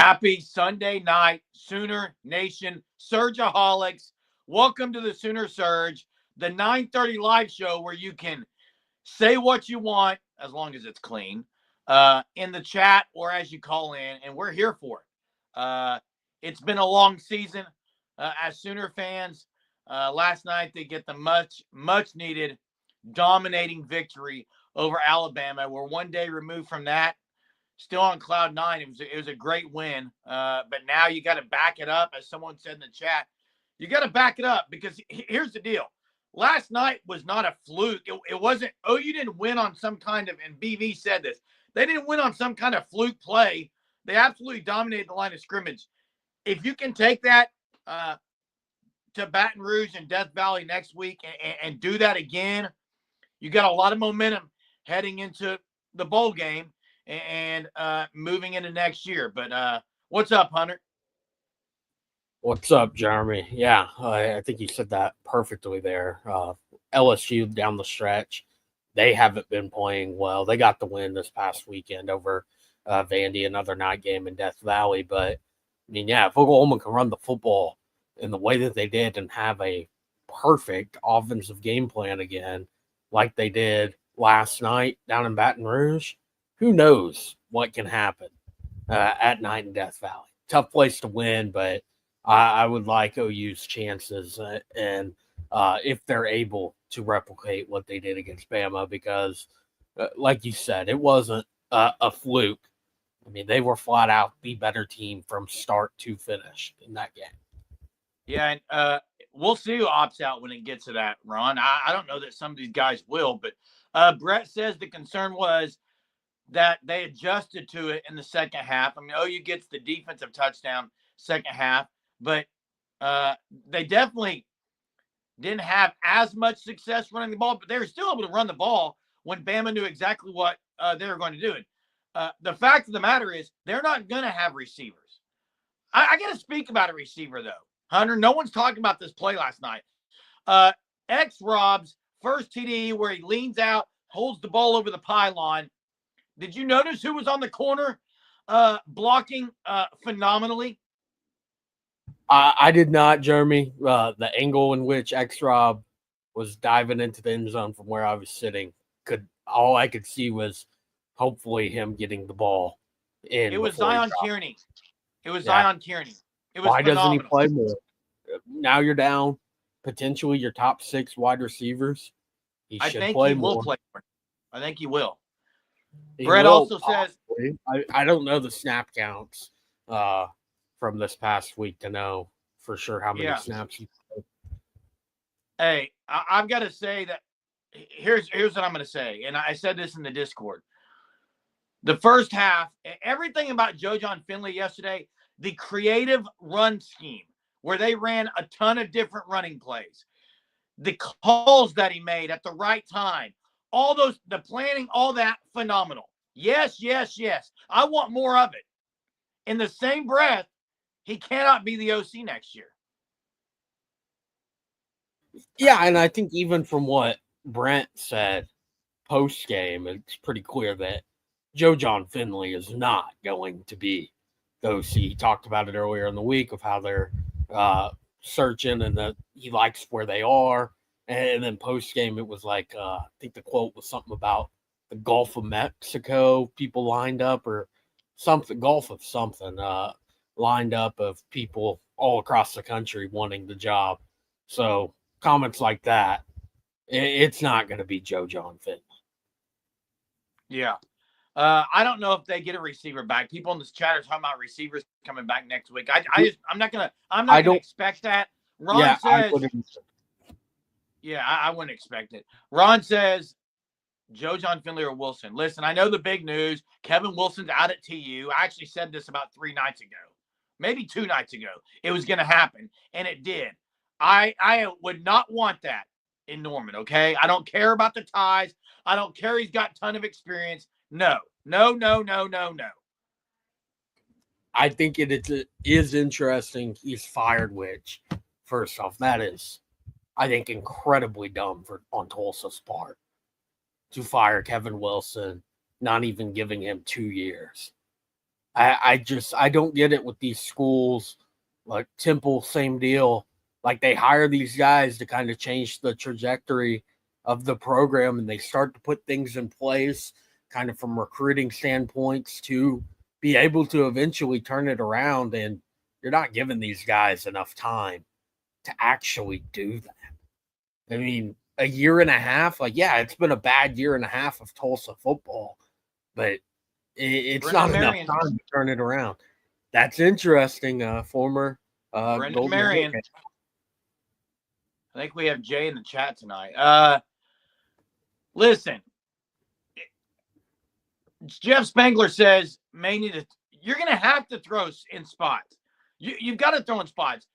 Happy Sunday night, Sooner Nation Surgeaholics. Welcome to the Sooner Surge, the 9:30 live show where you can say what you want, as long as it's clean, in the chat or as you call in, and we're here for it. It's been a long season as Sooner fans. Last night they get the much needed dominating victory over Alabama. We're one day removed from that. Still on cloud nine. It was a great win, but now you got to back it up, as someone said in the chat. You got to back it up because here's the deal. Last night was not a fluke. It wasn't, you didn't win on some kind of, and BV said this, they didn't win on some kind of fluke play. They absolutely dominated the line of scrimmage. If you can take that to Baton Rouge and Death Valley next week and do that again, you got a lot of momentum heading into the bowl game and moving into next year. But what's up, Hunter? What's up, Jeremy? Yeah, I think you said that perfectly there. LSU down the stretch, they haven't been playing well. They got the win this past weekend over Vandy, another night game in Death Valley. But, I mean, yeah, if Oklahoma can run the football in the way that they did and have a perfect offensive game plan again, like they did last night down in Baton Rouge, who knows what can happen at night in Death Valley. Tough place to win, but I would like OU's chances and if they're able to replicate what they did against Bama, because like you said, it wasn't a fluke. I mean, they were flat out the better team from start to finish in that game. Yeah, and we'll see who opts out when it gets to that, Ron. I don't know that some of these guys will, but Brett says the concern was that they adjusted to it in the second half. I mean, OU gets the defensive touchdown second half, but they definitely didn't have as much success running the ball, but they were still able to run the ball when Bama knew exactly what they were going to do. The fact of the matter is they're not going to have receivers. I got to speak about a receiver, though. Hunter, no one's talking about this play last night. Rob's first TD where he leans out, holds the ball over the pylon. Did you notice who was on the corner blocking phenomenally? I did not, Jeremy. The angle in which Rob was diving into the end zone from where I was sitting, all I could see was hopefully him getting the ball in. It was Zion Kearney. It was Zion Kearney. It was Why phenomenal. Doesn't he play more? Now you're down potentially your top 6 wide receivers. I think he will play more. I think he will. Brett also says, I don't know the snap counts from this past week to know for sure how many snaps he played. Hey, I've got to say that here's what I'm going to say, and I said this in the Discord. The first half, everything about Joe John Finley yesterday, the creative run scheme where they ran a ton of different running plays, the calls that he made at the right time, all those, the planning, all that, phenomenal. Yes. I want more of it. In the same breath, he cannot be the OC next year. Yeah, and I think even from what Brent said post-game, it's pretty clear that Joe John Finley is not going to be the OC. He talked about it earlier in the week of how they're searching and that he likes where they are. And then post-game, it was like, I think the quote was something about the Gulf of Mexico people lined up or something, Gulf of something lined up of people all across the country wanting the job. So comments like that, it's not going to be Joe John Finley. Yeah. I don't know if they get a receiver back. People in this chat are talking about receivers coming back next week. I'm not gonna expect that. Ron says, I wouldn't expect it. Ron says Joe John Finley or Wilson. Listen, I know the big news. Kevin Wilson's out at TU. I actually said this about 3 nights ago, maybe 2 nights ago. It was going to happen, and it did. I would not want that in Norman, okay? I don't care about the ties. I don't care he's got a ton of experience. No. I think it is interesting he's fired, which, first off, that is, I think, incredibly dumb on Tulsa's part to fire Kevin Wilson, not even giving him 2 years. I don't get it with these schools like Temple, same deal. Like they hire these guys to kind of change the trajectory of the program, and they start to put things in place kind of from recruiting standpoints to be able to eventually turn it around. And you're not giving these guys enough time to actually do that. I mean, a year and a half, like, yeah, it's been a bad year and a half of Tulsa football, but it's Brendan not enough Marion. time to turn it around. That's interesting. Former Brendan Golden Marion. Hurricane. I think we have Jay in the chat tonight. Listen, Jeff Spangler says you're going to have to throw in spots. You've got to throw in spots.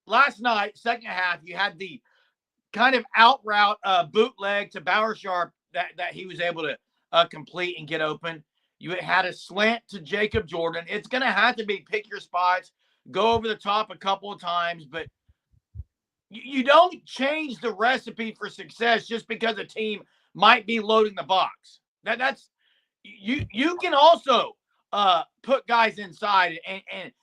Last night, second half, you had the kind of out route bootleg to Bauer Sharp that he was able to complete and get open. You had a slant to Jacob Jordan. It's going to have to be pick your spots, go over the top a couple of times, but you don't change the recipe for success just because a team might be loading the box. That's you can also put guys inside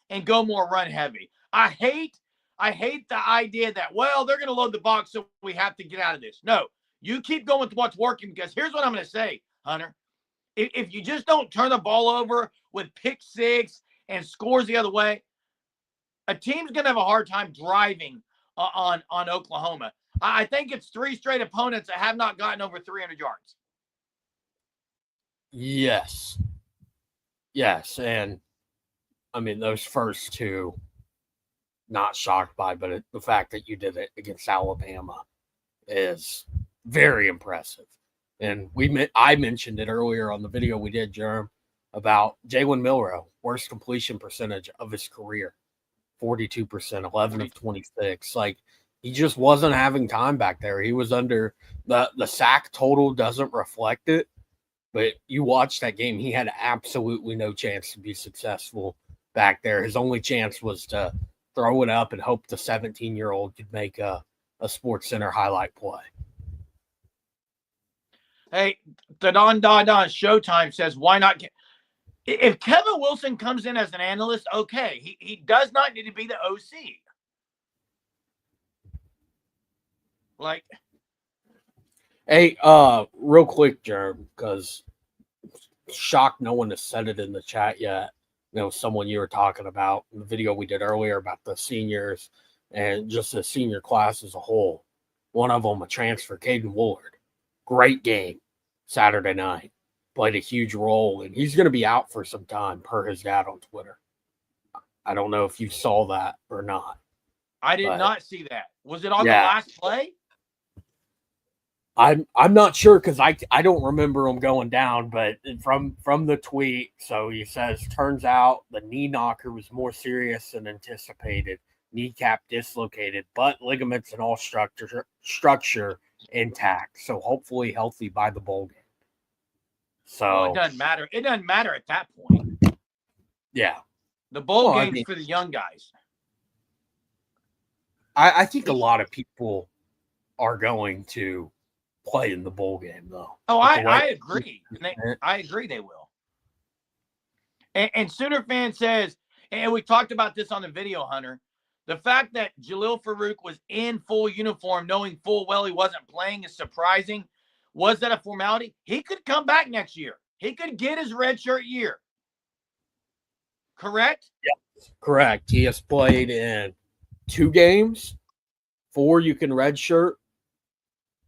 and go more run heavy. I hate the idea that, well, they're going to load the box, so we have to get out of this. No, you keep going with what's working, because here's what I'm going to say, Hunter. If you just don't turn the ball over with pick six and scores the other way, a team's going to have a hard time driving on Oklahoma. I think it's 3 straight opponents that have not gotten over 300 yards. Yes. And I mean, those first two, not shocked by, but the fact that you did it against Alabama is very impressive. And I mentioned it earlier on the video we did, Jerem, about Jalen Milroe, worst completion percentage of his career, 42%, 11 of 26. Like, he just wasn't having time back there. He was under the sack total doesn't reflect it, but you watch that game, he had absolutely no chance to be successful back there. His only chance was to throw it up and hope the 17-year-old could make a Sports Center highlight play. Hey, the Don Showtime says, why not get – if Kevin Wilson comes in as an analyst, okay. He does not need to be the OC. Like – Hey, real quick, Jerm, because shocked no one has said it in the chat yet. You know, someone you were talking about in the video we did earlier about the seniors and just the senior class as a whole. One of them, a transfer, Caden Woolard. Great game Saturday night. Played a huge role, and he's going to be out for some time, per his dad on Twitter. I don't know if you saw that or not. I did not see that. Was it on the last play? I'm not sure, because I don't remember him going down, but from the tweet, so he says, turns out the knee knocker was more serious than anticipated. Kneecap dislocated, but ligaments and all structure intact. So hopefully healthy by the bowl game. So well, it doesn't matter. It doesn't matter at that point. Yeah. The bowl game's for the young guys. I think a lot of people are going to play in the bowl game, though. Oh, I agree. I agree they will. And Sooner fan says, and we talked about this on the video, Hunter, the fact that Jalil Farouk was in full uniform, knowing full well he wasn't playing, is surprising. Was that a formality? He could come back next year. He could get his redshirt year. Correct? Yes, correct. He has played in 2 games, 4 you can redshirt.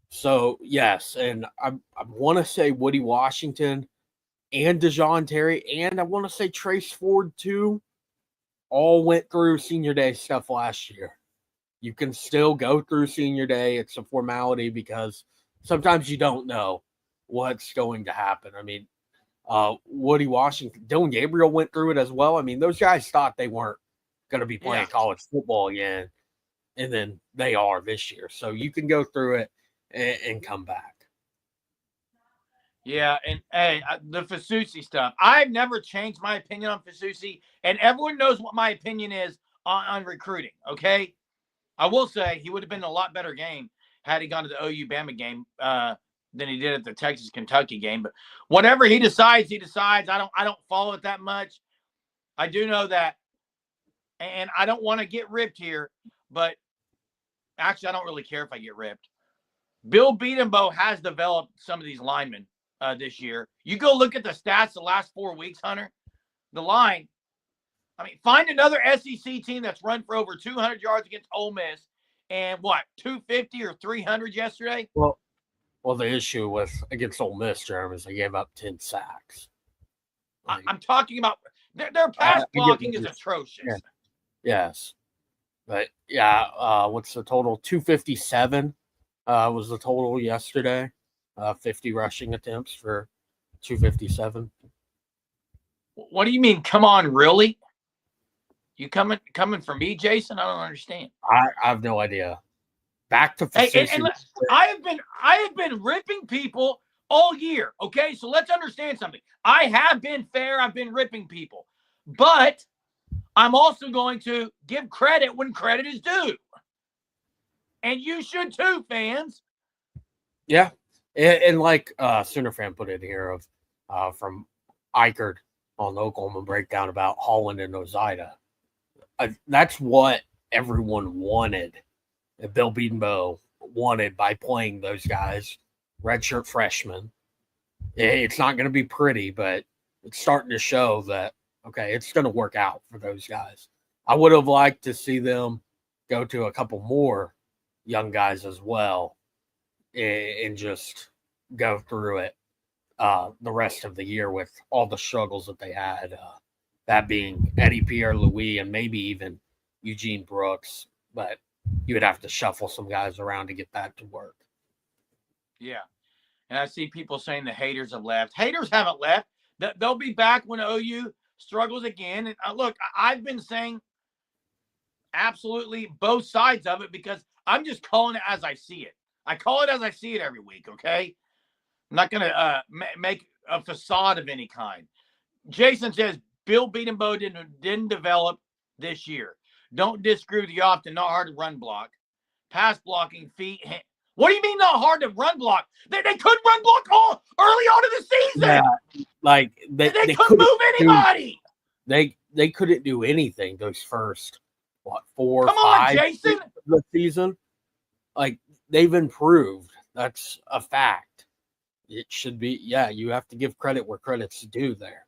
So, yes, and I want to say Woody Washington and DeJohn Terry, and I want to say Trace Ford, too, all went through senior day stuff last year. You can still go through senior day. It's a formality because sometimes you don't know what's going to happen. I mean, Woody Washington, Dylan Gabriel went through it as well. I mean, those guys thought they weren't going to be playing college football again, and then they are this year. So you can go through it and come back. Yeah, and hey, the Fasusi stuff. I've never changed my opinion on Fasusi, and everyone knows what my opinion is on recruiting, okay? I will say he would have been a lot better game had he gone to the OU Bama game than he did at the Texas-Kentucky game. But whatever he decides, he decides. I don't follow it that much. I do know that, and I don't want to get ripped here, but actually I don't really care if I get ripped. Bill Bedenbaugh has developed some of these linemen this year. You go look at the stats the last 4 weeks, Hunter. The line, I mean, find another SEC team that's run for over 200 yards against Ole Miss and what, 250 or 300 yesterday? Well, the issue with against Ole Miss, Jeremy, is they gave up 10 sacks. I'm talking about their pass blocking is atrocious. Yeah. Yes. But, yeah, what's the total? 257 was the total yesterday. 50 rushing attempts for 257. What do you mean, come on, really? You coming for me, Jason? I don't understand. I have no idea. Back to and I have been ripping people all year. Okay, so let's understand something. I have been fair. I've been ripping people, but I'm also going to give credit when credit is due, and you should too, fans. Yeah, and like Sooner fan put in here of from Eichert on the Oklahoma breakdown about Holland and Ozida. That's what everyone wanted. Bill Bedenbaugh wanted by playing those guys, redshirt freshmen. It's not going to be pretty, but it's starting to show that, okay, it's going to work out for those guys. I would have liked to see them go to a couple more young guys as well and just go through it the rest of the year with all the struggles that they had, that being Eddie Pierre-Louis and maybe even Eugene Brooks, but you would have to shuffle some guys around to get that to work. Yeah. And I see people saying the haters have left. Haters haven't left. They'll be back when OU struggles again. And look, I've been saying absolutely both sides of it because I'm just calling it as I see it. I call it as I see it every week, okay? I'm not going to make a facade of any kind. Jason says Bill Bedenbaugh didn't develop this year. Don't disagree with you often. Not hard to run block. Pass blocking, feet. What do you mean not hard to run block? They couldn't run block all early on in the season. Yeah, like they couldn't move anybody. They couldn't do anything those first 4 Come 5 on, Jason. of the season. Like they've improved. That's a fact. It should be. Yeah, you have to give credit where credit's due. There,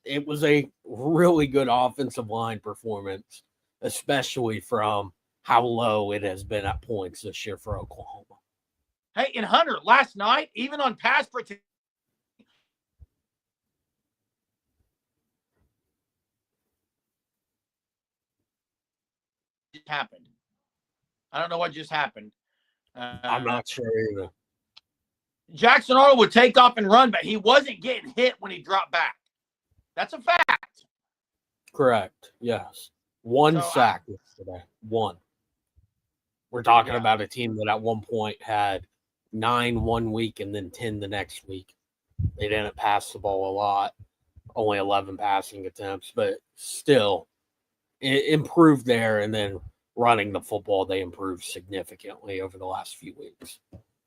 it was a really good offensive line performance, especially from how low it has been at points this year for Oklahoma. Hey, and Hunter, last night, even on pass protection, just happened. I don't know what just happened. I'm not sure either. Jackson Arnold would take off and run, but he wasn't getting hit when he dropped back. That's a fact. Correct. Yes. One sack yesterday. One. We're talking about a team that at one point had 9 1 week and then 10 the next week. They didn't pass the ball a lot, only 11 passing attempts, but still it improved there. And then running the football, they improved significantly over the last few weeks.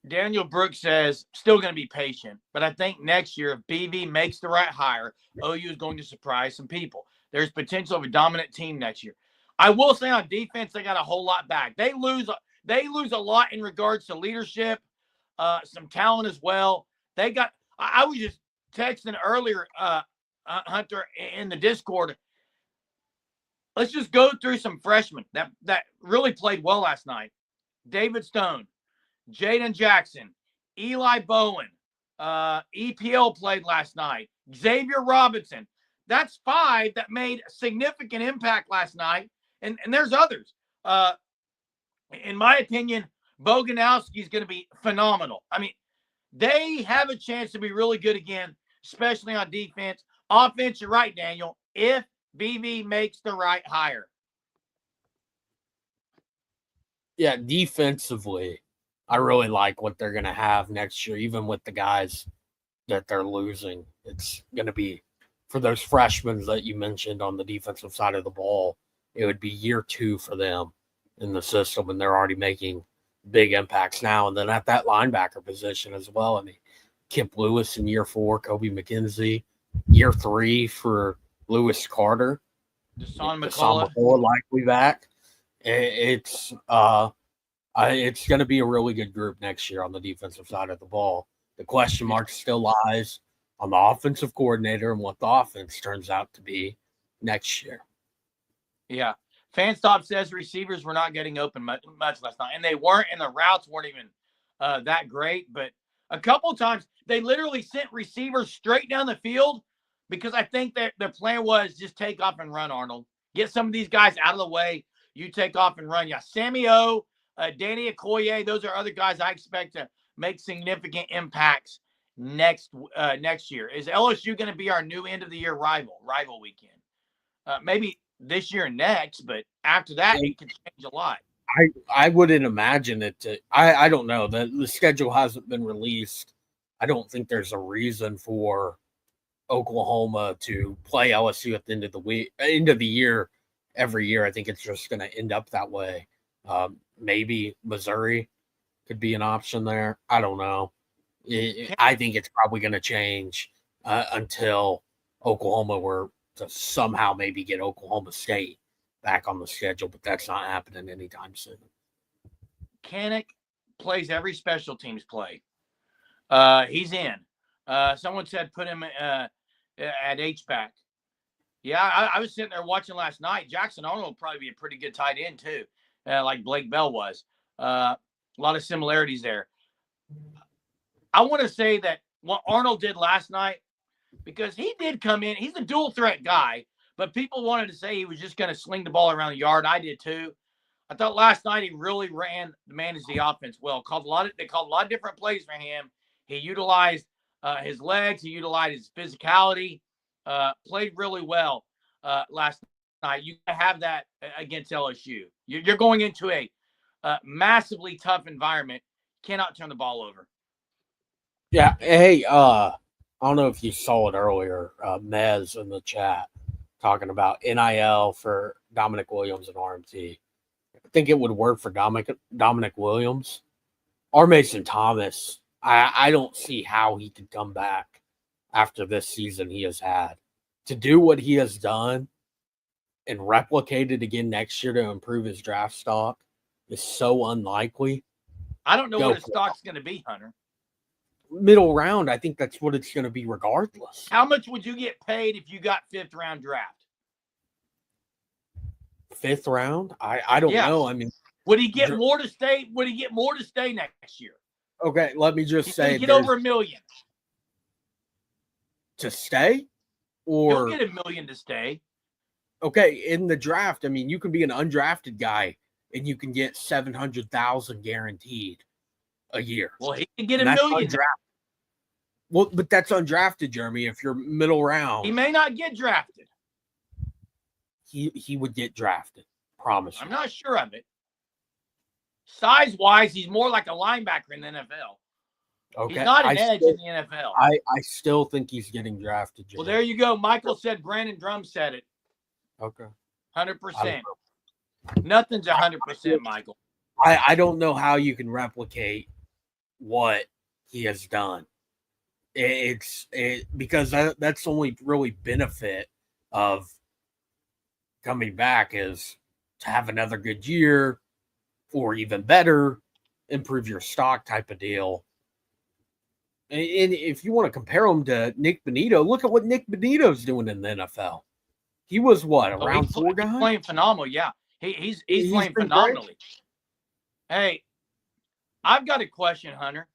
Daniel Brooks says, still going to be patient, but I think next year, if BV makes the right hire, OU is going to surprise some people. There's potential of a dominant team next year. I will say on defense, they got a whole lot back. They lose a lot in regards to leadership, some talent as well. They got. I was just texting earlier, Hunter, in the Discord. Let's just go through some freshmen that really played well last night. David Stone, Jaden Jackson, Eli Bowen, EPL played last night. Xavier Robinson. That's 5 that made significant impact last night. And there's others. In my opinion, Boganowski is going to be phenomenal. I mean, they have a chance to be really good again, especially on defense. Offense, you're right, Daniel, if BV makes the right hire. Yeah, defensively, I really like what they're going to have next year, even with the guys that they're losing. It's going to be, for those freshmen that you mentioned on the defensive side of the ball, it would be year 2 for them in the system, and they're already making big impacts now. And then at that linebacker position as well. I mean, Kip Lewis in year 4, Kobe McKenzie, year 3 for Lewis Carter, Deshaun Deshaun McCullough. McCullough likely back. It's going to be a really good group next year on the defensive side of the ball. The question mark still lies on the offensive coordinator and what the offense turns out to be next year. Yeah. Fanstop says receivers were not getting open much last night, and they weren't, and the routes weren't even that great. But a couple of times they literally sent receivers straight down the field because I think that their plan was just take off and run, Arnold. Get some of these guys out of the way. You take off and run. Yeah, Sammy O, Danny Okoye, those are other guys I expect to make significant impacts next year. Is LSU going to be our new end of the year rival weekend? Maybe this year and next, but after that, it can change a lot. I wouldn't imagine it to. I don't know. The schedule hasn't been released. I don't think there's a reason for Oklahoma to play LSU at the end of the year every year. I think it's just going to end up that way. Maybe Missouri could be an option there. I don't know. I think it's probably going to change until Oklahoma were to somehow maybe get Oklahoma State back on the schedule, but that's not happening anytime soon. Kanik plays every special teams play. He's in. Someone said put him at H-back. Yeah, I was sitting there watching last night. Jackson Arnold will probably be a pretty good tight end too, like Blake Bell was. A lot of similarities there. I want to say that what Arnold did last night, because he did come in. He's a dual threat guy, but people wanted to say he was just going to sling the ball around the yard. I did too. I thought last night he really managed the offense well. They called a lot of different plays for him. He utilized his legs. He utilized his physicality. Played really well last night. You have that against LSU. You're going into a massively tough environment. Cannot turn the ball over. Yeah. Hey, I don't know if you saw it earlier, Mez in the chat talking about NIL for Dominic Williams and RMT. I think it would work for Dominic Williams or Mason Thomas. I don't see how he could come back after this season he has had. To do what he has done and replicate it again next year to improve his draft stock is so unlikely. I don't know what his stock's going to be, Hunter. Middle round, I think that's what it's going to be regardless. How much would you get paid if you got 5th round draft? 5th round? I don't know. I mean, would he get more to stay? Would he get more to stay next year? Okay, let me just say, get over $1 million to stay, or he'll get $1 million to stay. Okay, in the draft, I mean, you can be an undrafted guy and you can get $700,000 guaranteed a year. Well, he can get $1 million. Well, but that's undrafted, Jeremy. If you're middle round, he may not get drafted. He would get drafted. Promise. I'm not sure of it. Size-wise, he's more like a linebacker in the NFL. Okay. He's not an edge in the NFL. I still think he's getting drafted, Jeremy. Well, there you go. Michael said Brandon Drum said it. Okay. 100%. Nothing's 100%, Michael. I don't know how you can replicate what he has done. Because that's the only really benefit of coming back is to have another good year or even better, improve your stock type of deal. And if you want to compare him to Nick Bonito, look at what Nick Bonito's doing in the NFL. He was what, around 4 guy? He's playing phenomenal, yeah. He's playing phenomenally. Great. Hey, I've got a question, Hunter.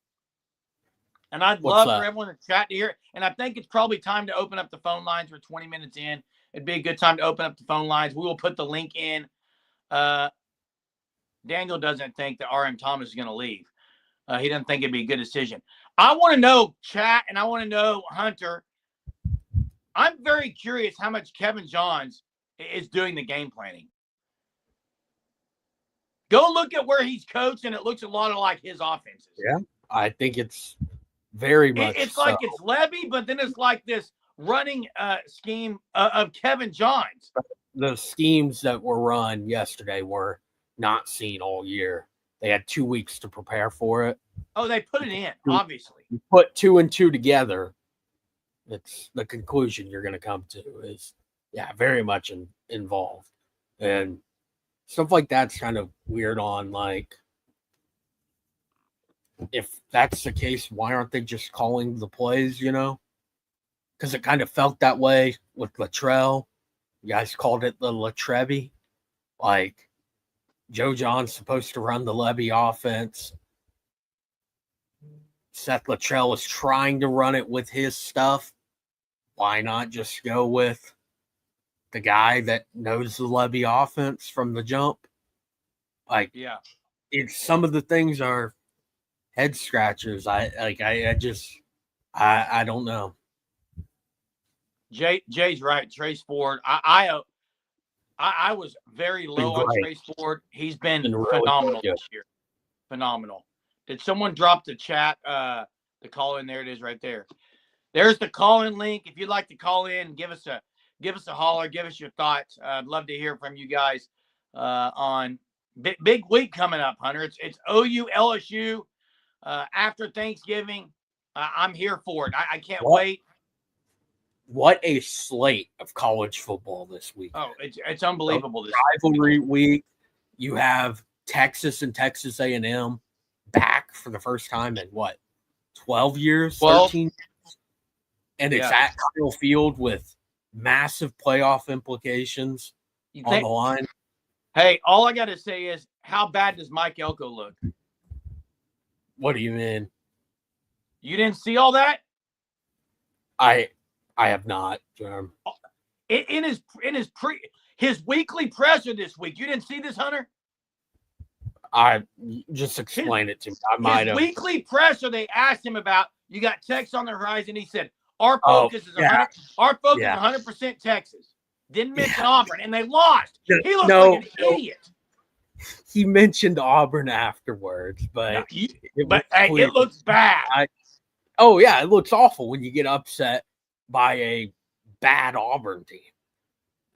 And I'd love for everyone to chat to hear it. And I think it's probably time to open up the phone lines. We're 20 minutes in. It'd be a good time to open up the phone lines. We will put the link in. Daniel doesn't think that RM Thomas is going to leave. He doesn't think it'd be a good decision. I want to know, chat, and I want to know, Hunter, I'm very curious how much Kevin Johns is doing the game planning. Go look at where he's coached, and it looks a lot like his offenses. Yeah, I think it's very much It's so. Like it's Levy, but then it's like this running scheme of Kevin Johns. The schemes that were run yesterday were not seen all year. They had 2 weeks to prepare for it. Oh, they put it in, obviously. You put 2 and 2 together, it's the conclusion you're going to come to is, yeah, very much involved. And stuff like that's kind of weird on, like, if that's the case, why aren't they just calling the plays, Because it kind of felt that way with Latrell. You guys called it the Latrebi. Like, Joe John's supposed to run the Levy offense. Seth Latrell is trying to run it with his stuff. Why not just go with the guy that knows the Levy offense from the jump? Like, yeah, it's some of the things are head scratchers. I don't know. Jay's right. Trace Ford. I was very low on Trace Ford. He's been phenomenal this year. Phenomenal. Did someone drop the chat? The call in, there it is right there. There's the call in link. If you'd like to call in, give us a holler, give us your thoughts. I'd love to hear from you guys on big week coming up, Hunter. It's OU LSU after Thanksgiving. I'm here for it. I can't wait. What a slate of college football this week. Oh, it's unbelievable. This rivalry week. You have Texas and Texas A&M back for the first time in 12 years? 13 years? And it's at Kyle Field with massive playoff implications on the line. Hey, all I got to say is, how bad does Mike Elko look? What do you mean? You didn't see all that? I have not, Jerm. In his weekly presser this week, you didn't see this, Hunter? I just explain it to me. I might have. Weekly presser, they asked him about. You got Texas on the horizon. He said, "Our focus is 100% Texas." Didn't mention Auburn, and they lost. He looked like an idiot. He mentioned Auburn afterwards, but it looks bad. It looks awful when you get upset by a bad Auburn team,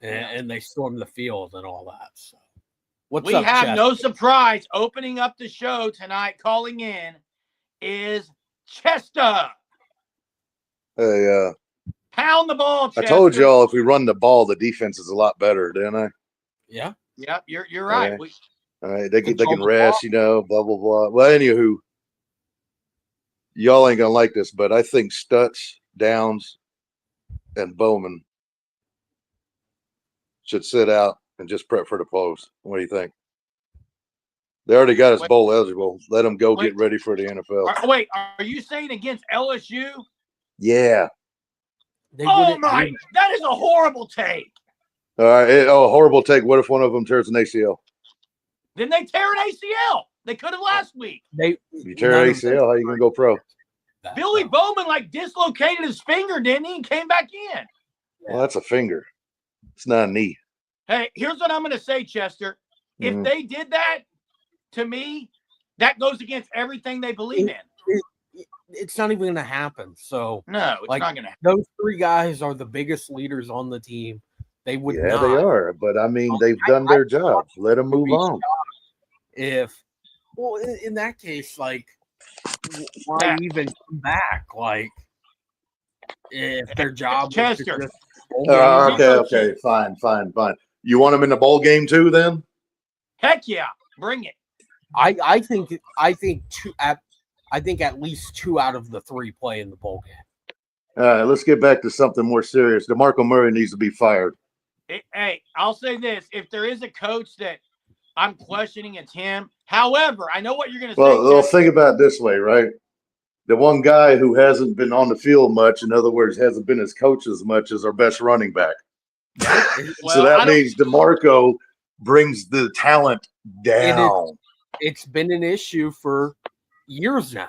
and they storm the field and all that. So, we have no surprise. Opening up the show tonight, calling in, is Chester. Hey, pound the ball, Chester. I told y'all if we run the ball, the defense is a lot better, didn't I? Yeah. Yep, you're right. All right, they can rest, blah blah blah. Well, anywho, y'all ain't gonna like this, but I think Stutz, Downs, and Bowman should sit out and just prep for the pros. What do you think? They already got us bowl eligible. Let them go get ready for the NFL. Wait, are you saying against LSU? Yeah. That is a horrible take. All right. Horrible take. What if one of them tears an ACL? Then they tear an ACL. They could have last week. You tear an ACL, how you gonna go pro? Billy Bowman dislocated his finger, didn't he? And came back in. Well, that's a finger. It's not a knee. Hey, here's what I'm gonna say, Chester. If they did that, to me, that goes against everything they believe in. It's not even going to happen. So no, it's not going to happen. Those three guys are the biggest leaders on the team. They would not. They are. But, I mean, they've done their job. Let them move on. In that case, why even come back? If their job Chester. Okay. Fine. You want them in the bowl game too, then? Heck yeah. Bring it. I think at least 2 out of the 3 play in the bowl game. All right, let's get back to something more serious. DeMarco Murray needs to be fired. Hey, I'll say this. If there is a coach that I'm questioning, it's him. However, I know what you're going to say. Well, think about it this way, right? The one guy who hasn't been on the field much, in other words, hasn't been as coach as much, as our best running back. So that means DeMarco brings the talent down. It's been an issue for years now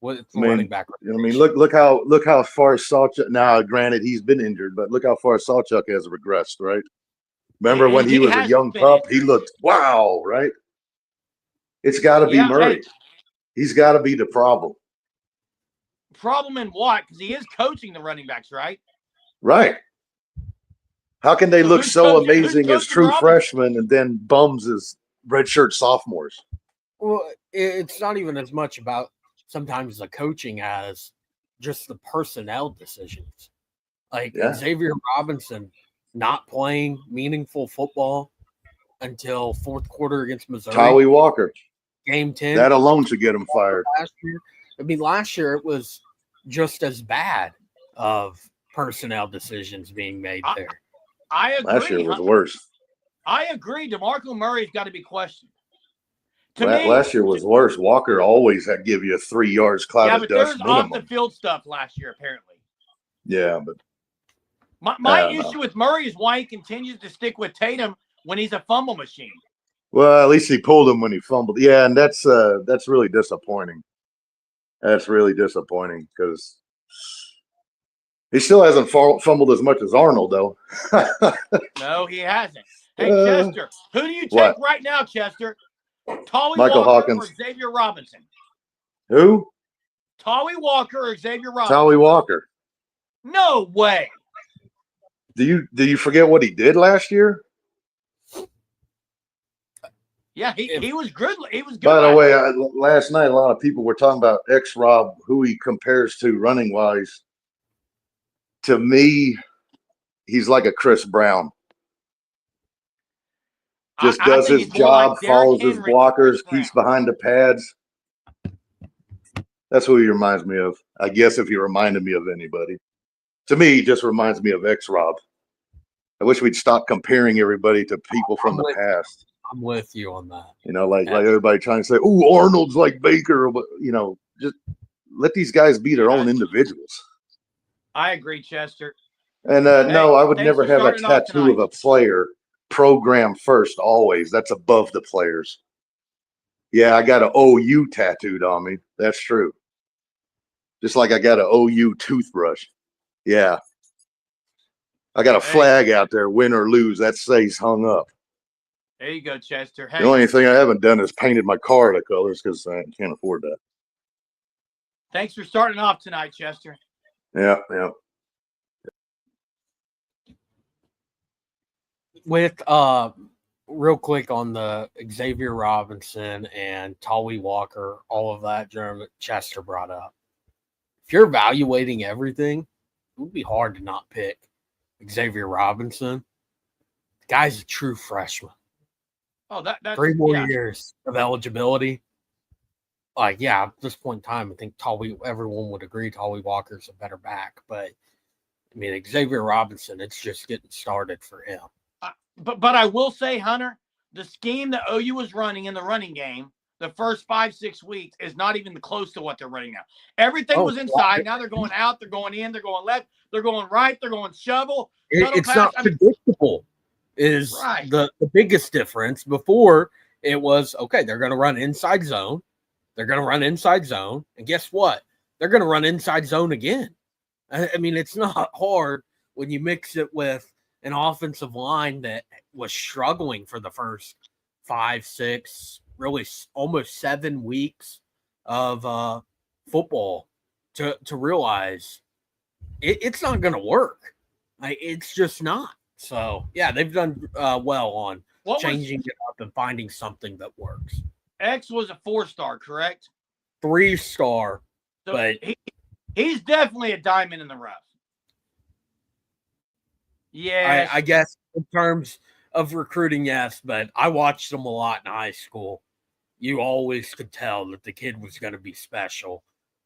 with running back. Look how far Sawchuk. Now, granted, he's been injured, but look how far Sawchuk has regressed. Right? Remember when he was a young pup? He looked wow. Right? It's got to be Murray. He's got to be the problem. Problem in what? Because he is coaching the running backs, right? Right. How can they look so amazing as true freshmen and then bums as redshirt sophomores? Well, it's not even as much about sometimes the coaching as just the personnel decisions. Like Yeah. Xavier Robinson not playing meaningful football until fourth quarter against Missouri. Tawee Walker. Game 10. That alone should get him fired. Last year. I mean, last year it was just as bad of personnel decisions being made there. I agree. Last year was worse. I agree. DeMarco Murray's got to be questioned. Last year was worse. Walker always had to give you a 3 yards cloud of dust. Yeah, but there's minimum. off the field stuff last year, apparently. Yeah, but my issue with Murray is why he continues to stick with Tatum when he's a fumble machine. Well, at least he pulled him when he fumbled. Yeah, and that's really disappointing. That's really disappointing because he still hasn't fumbled as much as Arnold, though. No, he hasn't. Hey, Chester, who do you take right now, Chester? Tawee Michael Walker Hawkins. or Xavier Robinson? Who? Tawee Walker or Xavier Robinson? Tawee Walker. No way. Do you forget what he did last year? Yeah, he was good. He was good. By the way, last night a lot of people were talking about X-Rob, who he compares to running wise. To me, he's like a Chris Brown. Just does his job, follows his blockers, keeps behind the pads. That's who he reminds me of. I guess if he reminded me of anybody. To me, he just reminds me of X-Rob. I wish we'd stop comparing everybody to people from the past. I'm with you on that. You know, like everybody trying to say, "Oh, Arnold's like Baker," but just let these guys be their own individuals. I agree, Chester. And no, I would never have a tattoo of a player program first. Always, that's above the players. Yeah, I got an OU tattooed on me. That's true. Just like I got an OU toothbrush. Yeah. I got a flag out there, win or lose. That stays hung up. There you go, Chester. Hey. The only thing I haven't done is painted my car the colors because I can't afford that. Thanks for starting off tonight, Chester. Yeah. With real quick on the Xavier Robinson and Tawee Walker, all of that Jeremy Chester brought up. If you're evaluating everything, it would be hard to not pick Xavier Robinson. The guy's a true freshman. Oh, that's 3 more years of eligibility. At this point in time, I think everyone would agree Tawee Walker's a better back. But, I mean, Xavier Robinson, it's just getting started for him. But I will say, Hunter, the scheme that OU was running in the running game the first 5-6 weeks is not even close to what they're running now. Everything was inside. Now they're going out. They're going in. They're going left. They're going right. They're going shovel. It's pass. Not predictable. Is the biggest difference. Before it was, okay, they're going to run inside zone. They're going to run inside zone. And guess what? They're going to run inside zone again. I mean, it's not hard when you mix it with an offensive line that was struggling for the first 5, 6, really almost 7 weeks of football to realize it's not going to work. It's just not. So, yeah, they've done well on changing it up and finding something that works. X was a 4-star, correct? 3-star. So but he's definitely a diamond in the rough. Yeah. I guess in terms of recruiting, yes, but I watched him a lot in high school. You always could tell that the kid was going to be special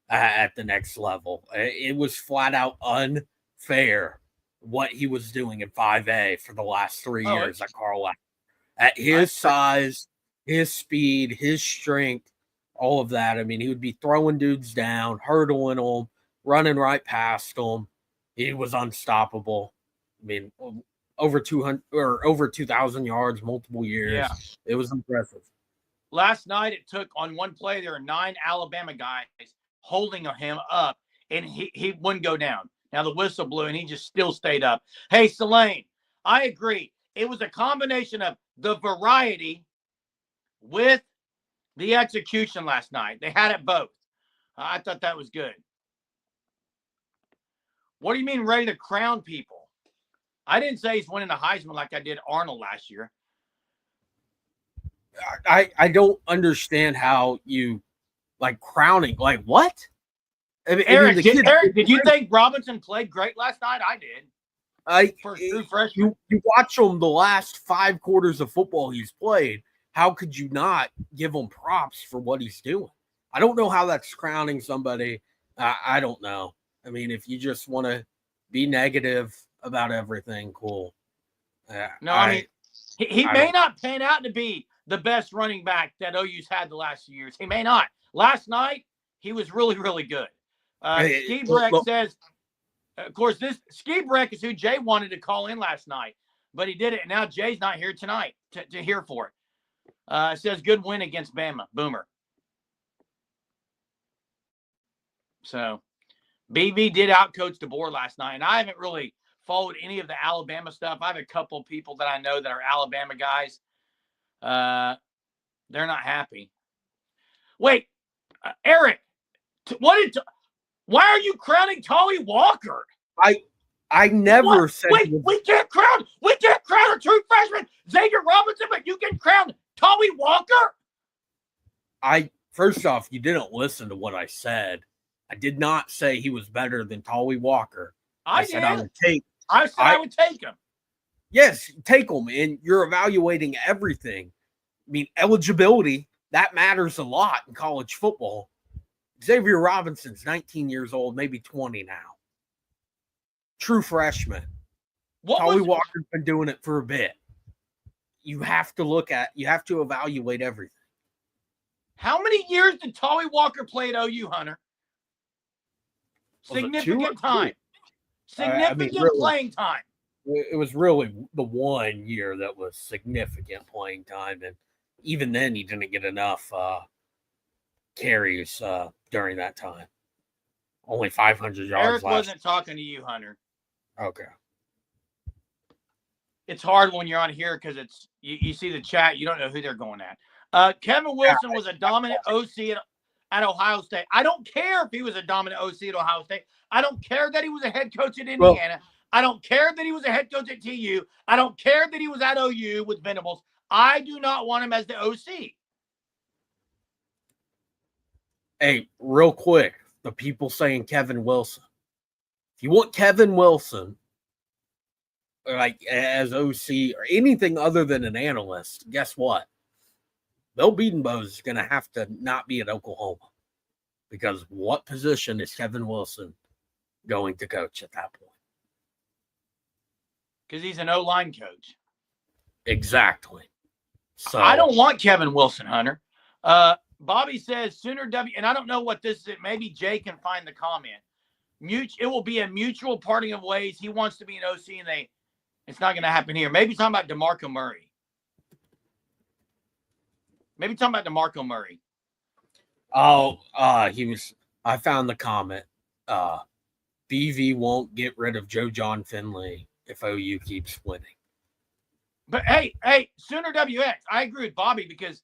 at the next level. It was flat out unfair what he was doing in 5A for the last 3 years at Carlisle. At his size, his speed, his strength, all of that. I mean, he would be throwing dudes down, hurdling them, running right past them. He was unstoppable. I mean, over 200 or over 2,000 yards, multiple years. Yeah. It was impressive. Last night, it took on one play, there were 9 Alabama guys holding him up, and he wouldn't go down. Now the whistle blew, and he just still stayed up. Hey, Selene, I agree. It was a combination of the variety with the execution last night. They had it both. I thought that was good. What do you mean ready to crown people? I didn't say he's winning the Heisman like I did Arnold last year. I don't understand how you like crowning. Like what? Eric, did you think Robinson played great last night? I did. First true freshman. You watch him the last 5 quarters of football he's played. How could you not give him props for what he's doing? I don't know how that's crowning somebody. I don't know. I mean, if you just want to be negative about everything, cool. No, I mean, he may not pan out to be the best running back that OU's had the last few years. He may not. Last night, he was really, really good. Ski Breck says, of course, this Ski Breck is who Jay wanted to call in last night, but he did it. And now Jay's not here tonight to hear for it. It says good win against Bama. Boomer. So BV did outcoach DeBoer last night, and I haven't really followed any of the Alabama stuff. I have a couple people that I know that are Alabama guys. They're not happy. Wait, Eric, why are you crowning Tolly Walker? I never said. Wait, we can't crown a true freshman Xavier Robinson, but you can crown Tolly Walker. First off, you didn't listen to what I said. I did not say he was better than Tolly Walker. I said I would take. I would take him. Yes, take him, and you're evaluating everything. I mean, eligibility, that matters a lot in college football. Xavier Robinson's 19 years old, maybe 20 now. True freshman. Tolly Walker's been doing it for a bit. You have to evaluate everything. How many years did Tolly Walker play at OU, Hunter? Significant time. Significant playing time. It was really the 1 year that was significant playing time. And even then, he didn't get enough carries during that time. Only 500 yards. Eric wasn't talking to you, Hunter. Okay. It's hard when you're on here because you see the chat. You don't know who they're going at. Kevin Wilson was a dominant OC at Ohio State. I don't care if he was a dominant OC at Ohio State. I don't care that he was a head coach at Indiana. I don't care that he was a head coach at TU. I don't care that he was at OU with Venables. I do not want him as the OC. Hey, real quick, the people saying Kevin Wilson. If you want Kevin Wilson, like as OC or anything other than an analyst, guess what? Bill Bedenbaugh is going to have to not be at Oklahoma, because what position is Kevin Wilson going to coach at that point? Because he's an O-line coach. Exactly. So I don't want Kevin Wilson, Hunter. Bobby says Sooner W, and I don't know what this is. Maybe Jay can find the comment. It will be a mutual parting of ways. He wants to be an OC, and it's not going to happen here. Maybe talking about DeMarco Murray. Oh, I found the comment. BV won't get rid of Joe John Finley if OU keeps winning. But hey, Sooner WX, I agree with Bobby, because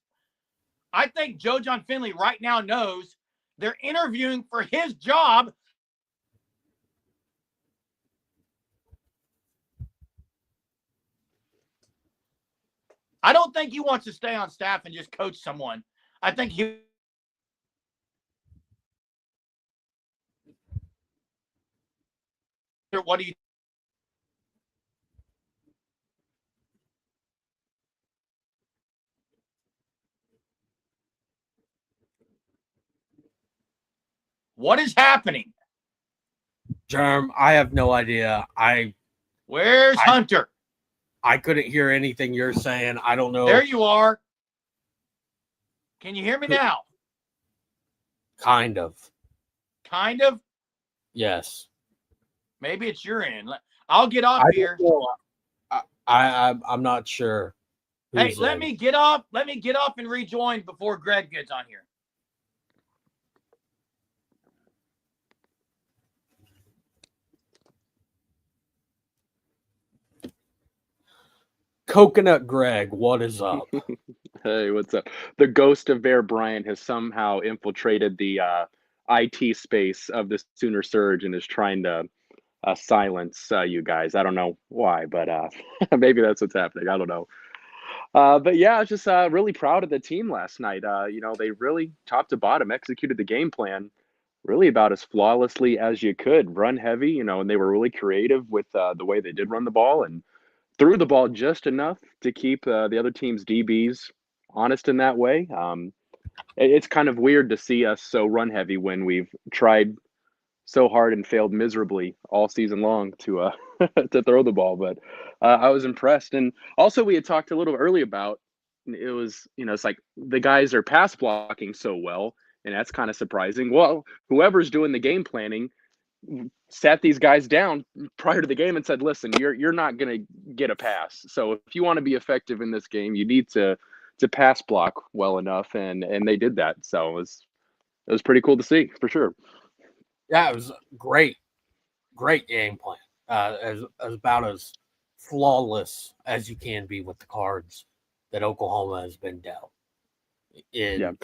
I think Joe John Finley right now knows they're interviewing for his job. I don't think he wants to stay on staff and just coach someone. I think he. What do you? What is happening? Germ, I have no idea. Where's Hunter? I couldn't hear anything you're saying. I don't know. There you are. Can you hear me now? Kind of. Kind of? Yes. Maybe it's your end. I'll get off here. I'm not sure. Hey, let me get off and rejoin before Greg gets on here. Coconut Greg, what is up? Hey, what's up? The ghost of Bear Bryant has somehow infiltrated the IT space of the Sooner Surge and is trying to silence you guys. I don't know why, but maybe that's what's happening. I don't know. But yeah, I was just really proud of the team last night. They really top to bottom executed the game plan really about as flawlessly as you could. Run heavy, and they were really creative with the way they did run the ball and threw the ball just enough to keep the other team's DBs honest in that way. It's kind of weird to see us so run heavy when we've tried so hard and failed miserably all season long to to throw the ball. But I was impressed, and also we had talked a little early about it was it's like the guys are pass blocking so well, and that's kind of surprising. Well, whoever's doing the game planning sat these guys down prior to the game and said, "Listen, you're not going to get a pass. So if you want to be effective in this game, you need to pass block well enough," and they did that. So it was pretty cool to see for sure. Yeah, it was great game plan. As about as flawless as you can be with the cards that Oklahoma has been dealt. They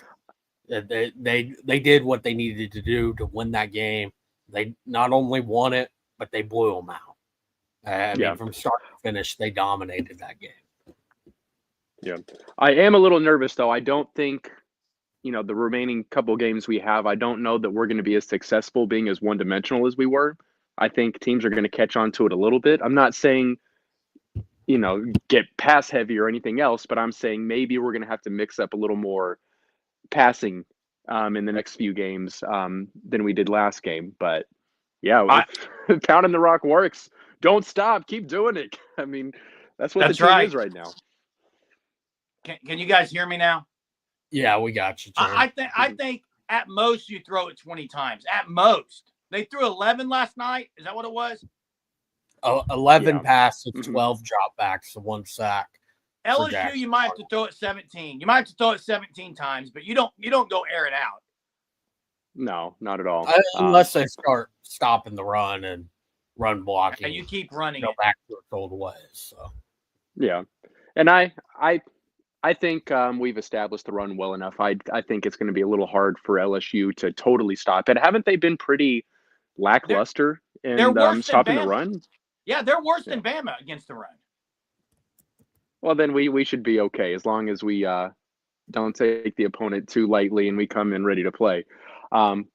did what they needed to do to win that game. They not only won it, but they blew them out. I mean, from start to finish, they dominated that game. Yeah, I am a little nervous though. I don't think the remaining couple games we have, I don't know that we're going to be as successful being as one-dimensional as we were. I think teams are going to catch on to it a little bit. I'm not saying, get pass heavy or anything else, but I'm saying maybe we're going to have to mix up a little more passing in the next few games than we did last game. But yeah, pounding the rock works. Don't stop. Keep doing it. I mean, that's what the team is right now. Can you guys hear me now? Yeah, we got you, Jerry. I think at most you throw it 20 times. At most. They threw 11 last night. Is that what it was? 11 passes, 12 dropbacks, 1 sack. LSU, you might have to throw it 17. You might have to throw it 17 times, but you don't go air it out. No, not at all. Unless they start stopping the run and run blocking. And you keep running. Go back to its old ways. So. Yeah, and I think we've established the run well enough. I think it's going to be a little hard for LSU to totally stop it. Haven't they been pretty lackluster in stopping the run? Yeah, they're worse than Bama against the run. Well, then we should be okay as long as we don't take the opponent too lightly and we come in ready to play.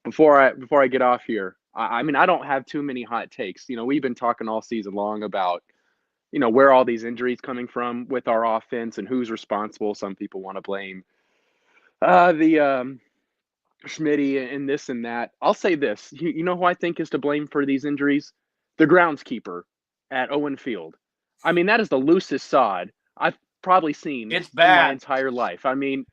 Before I get off here, I mean, I don't have too many hot takes. We've been talking all season long about where all these injuries coming from with our offense and who's responsible. Some people want to blame the Schmitty and this and that. I'll say this. You know who I think is to blame for these injuries? The groundskeeper at Owen Field. I mean, that is the loosest sod I've probably seen in my entire life. I mean,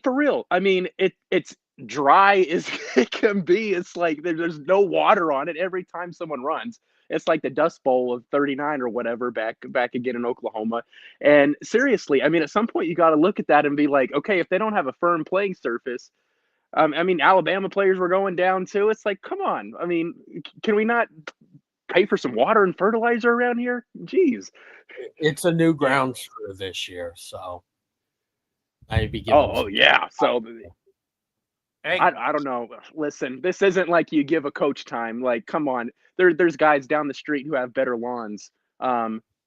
for real. I mean, it's dry as it can be. It's like there's no water on it every time someone runs. It's like the Dust Bowl of 39 or whatever back again in Oklahoma. And seriously, I mean, at some point you got to look at that and be like, okay, if they don't have a firm playing surface, I mean, Alabama players were going down too. It's like, come on. I mean, can we not pay for some water and fertilizer around here? Jeez. It's a new ground screw this year, so I'd be giving. Oh yeah. So hey. I don't know. Listen, this isn't like you give a coach time. Like, come on. There's guys down the street who have better lawns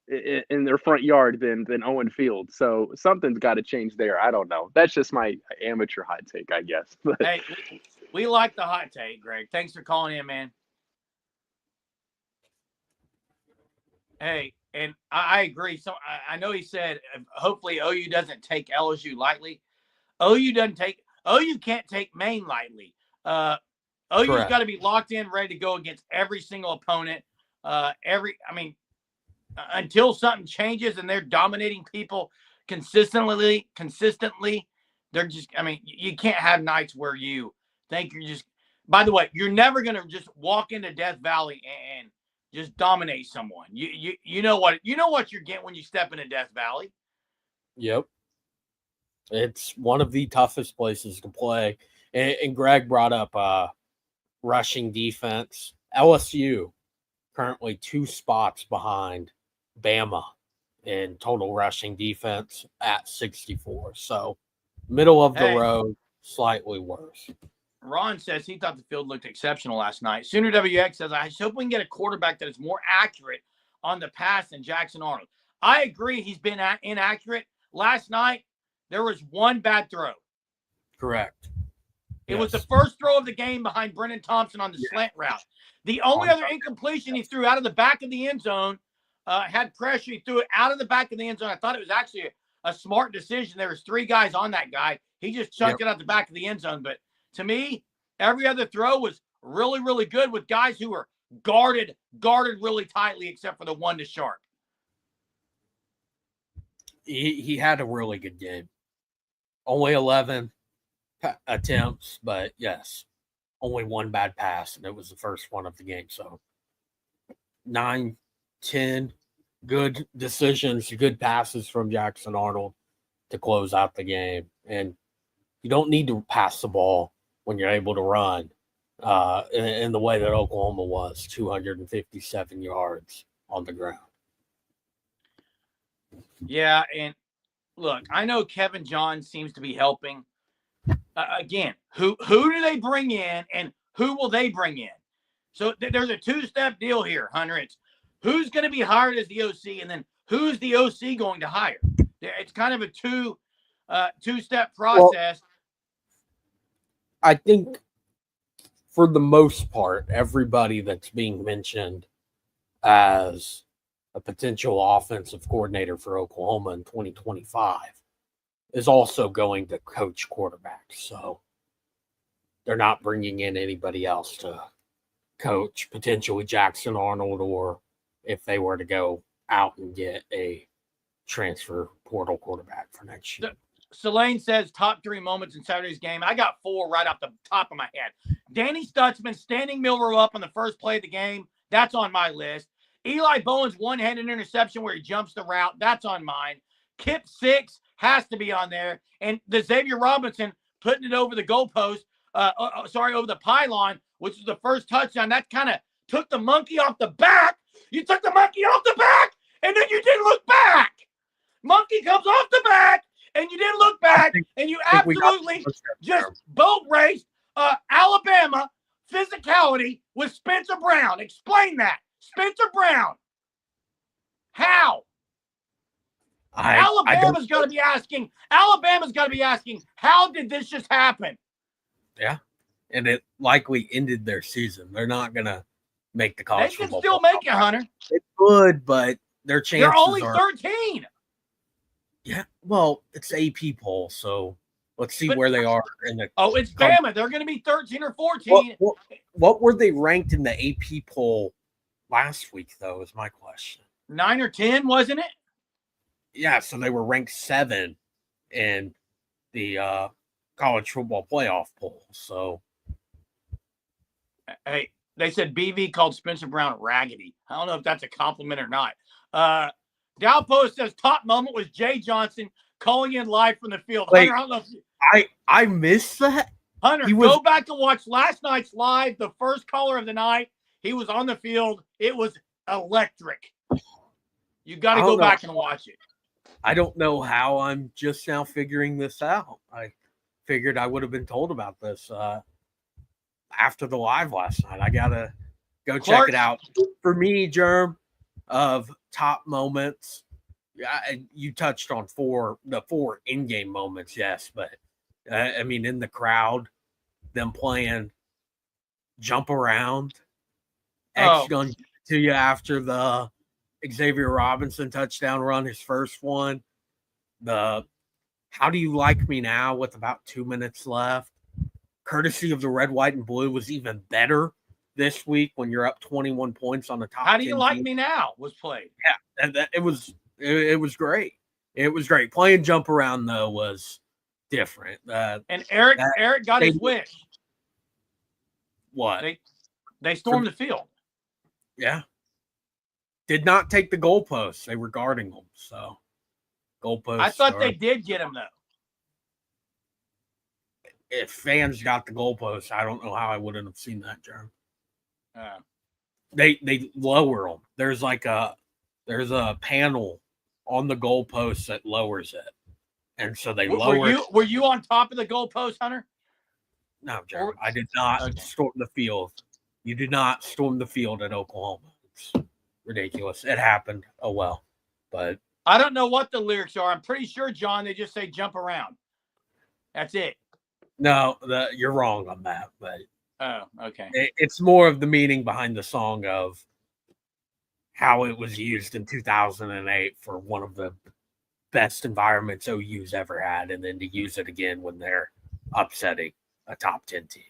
in their front yard than Owen Field. So something's got to change there. I don't know. That's just my amateur hot take, I guess. Hey, we like the hot take, Greg. Thanks for calling in, man. Hey, and I agree. So I know he said hopefully OU doesn't take LSU lightly. OU can't take Maine lightly. OU's got to be locked in, ready to go against every single opponent. Until something changes and they're dominating people consistently, they're just, you can't have nights where you think you're just, by the way, you're never going to just walk into Death Valley and just dominate someone. You know what you're getting when you step into Death Valley. Yep. It's one of the toughest places to play. And Greg brought up rushing defense. LSU currently 2 spots behind Bama in total rushing defense at 64. So middle of the road, slightly worse. Ron says he thought the field looked exceptional last night. Sooner WX says, I hope we can get a quarterback that is more accurate on the pass than Jackson Arnold. I agree he's been inaccurate, last night, there was one bad throw. Correct. It was the first throw of the game behind Brennan Thompson on the slant route. The only other incompletion he threw out of the back of the end zone had pressure. He threw it out of the back of the end zone. I thought it was actually a smart decision. There was 3 guys on that guy. He just chunked it out the back of the end zone. But to me, every other throw was really, really good with guys who were guarded really tightly, except for the one to Sharp. He had a really good game. Only 11 attempts, but yes, only one bad pass, and it was the first one of the game. So 9, 10 good decisions, good passes from Jackson Arnold to close out the game. And you don't need to pass the ball when you're able to run in the way that Oklahoma was, 257 yards on the ground. Yeah, and look, I know Kevin John seems to be helping. Again, who do they bring in, and who will they bring in? So there's a 2-step deal here, Hunter. It's who's going to be hired as the OC, and then who's the OC going to hire? It's kind of a two-step process. Well, I think for the most part, everybody that's being mentioned as a potential offensive coordinator for Oklahoma in 2025 is also going to coach quarterbacks. So they're not bringing in anybody else to coach, potentially Jackson Arnold, or if they were to go out and get a transfer portal quarterback for next year. Selene says top 3 moments in Saturday's game. I got 4 right off the top of my head. Danny Stutzman standing Milroe up on the first play of the game. That's on my list. Eli Bowen's one-handed interception where he jumps the route. That's on mine. Kip 6 has to be on there. And the Xavier Robinson putting it over the goalpost, over the pylon, which is the first touchdown. That kind of took the monkey off the back. You took the monkey off the back, and then you didn't look back. Monkey comes off the back, and you didn't look back, and you absolutely just boat raced Alabama physicality with Spencer Brown. Explain that. Spencer Brown. How? Alabama's got to be asking. How did this just happen? Yeah, and it likely ended their season. They're not going to make the college football. They can still make it, Hunter. It could, but their chances They're only are 13. Yeah, well, it's AP poll, so let's see where they are in the. Oh, it's Bama. They're going to be 13 or 14. What were they ranked in the AP poll last week, though? Is my question. 9 or 10, wasn't it? Yeah, so they were ranked 7 in the college football playoff poll. So, hey, they said BV called Spencer Brown raggedy. I don't know if that's a compliment or not. Dowpost says top moment was Jay Johnson calling in live from the field. Wait, Hunter, I don't know if I missed that. Hunter, go back and watch last night's live. The first caller of the night, he was on the field. It was electric. You got to go back and watch it. I don't know how I'm just now figuring this out. I figured I would have been told about this after the live last night. I got to go check it out. For me, Germ, of top moments, you touched on the 4 in-game moments, yes, but I mean, in the crowd, them playing jump around, X going to you after the Xavier Robinson touchdown run, his first one. The how do you like me now with about 2 minutes left? Courtesy of the red, white, and blue was even better this week when you're up 21 points on the top. How do you like me now was played. Yeah, and it was great. It was great. Playing jump around though was different. And Eric got his wish. What? They stormed the field. Yeah. Did not take the goalposts. They were guarding them. So goalposts. I thought they did get them though. If fans got the goalposts, I don't know how I wouldn't have seen that, Jerm. They lower them. There's a panel on the goalpost that lowers it, and so they lower. Were you on top of the goalpost, Hunter? No, Jeremy. I did not storm the field. You did not storm the field at Oklahoma. It's ridiculous. It happened. Oh well, but I don't know what the lyrics are. I'm pretty sure, John, they just say jump around. That's it. No, you're wrong on that, but Oh, okay. It's more of the meaning behind the song of how it was used in 2008 for one of the best environments OU's ever had, and then to use it again when they're upsetting a top 10 team.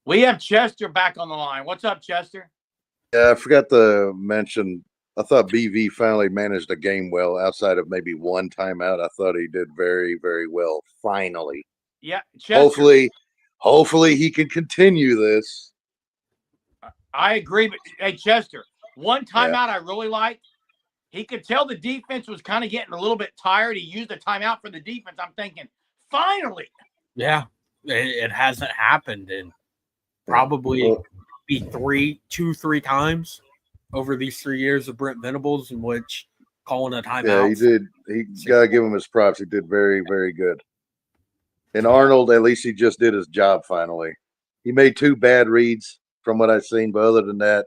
We have Chester back on the line. What's up, Chester? Yeah, I forgot to mention, I thought BV finally managed the game well outside of maybe one timeout. I thought he did very, very well, finally. Yeah, Chester. Hopefully he can continue this. I agree, but hey, Chester, one timeout I really liked. He could tell the defense was kind of getting a little bit tired. He used the timeout for the defense. I'm thinking, finally. Yeah, it hasn't happened in probably be 3 times over these 3 years of Brent Venables, in which calling a timeout. Yeah, he did. He got to give him his props. He did very, very good. And Arnold, at least he just did his job finally. He made 2 bad reads from what I've seen, but other than that,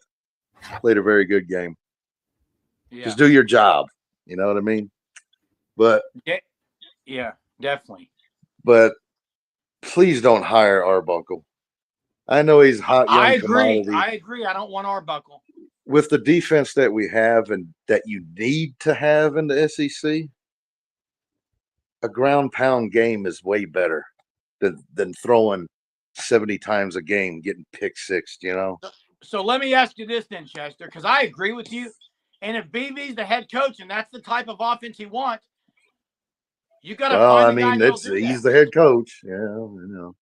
played a very good game. Yeah. Just do your job. You know what I mean? But yeah, definitely. But please don't hire Arbuckle. I know he's hot young commodity. I agree. I don't want Arbuckle. With the defense that we have and that you need to have in the SEC, a ground pound game is way better than throwing 70 times a game, getting pick sixed, you know? So let me ask you this then, Chester, because I agree with you. And if BV's the head coach and that's the type of offense he wants, you got to find a guy that'll do that. He's the head coach. Yeah, you know.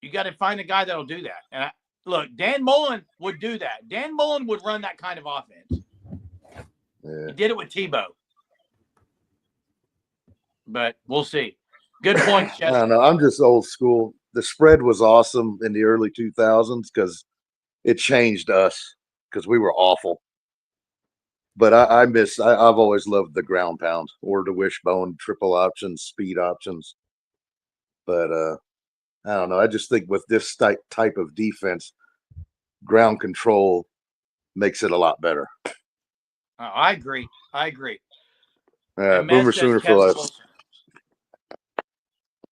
You got to find a guy that'll do that. And look, Dan Mullen would do that. Dan Mullen would run that kind of offense. Yeah. He did it with Tebow. But we'll see. Good point, Chester. I don't know. I'm just old school. The spread was awesome in the early 2000s because it changed us because we were awful. But I've always loved the ground pound or the wishbone, triple options, speed options. But I don't know. I just think with this type of defense, ground control makes it a lot better. I agree. Boomer Sooner for life.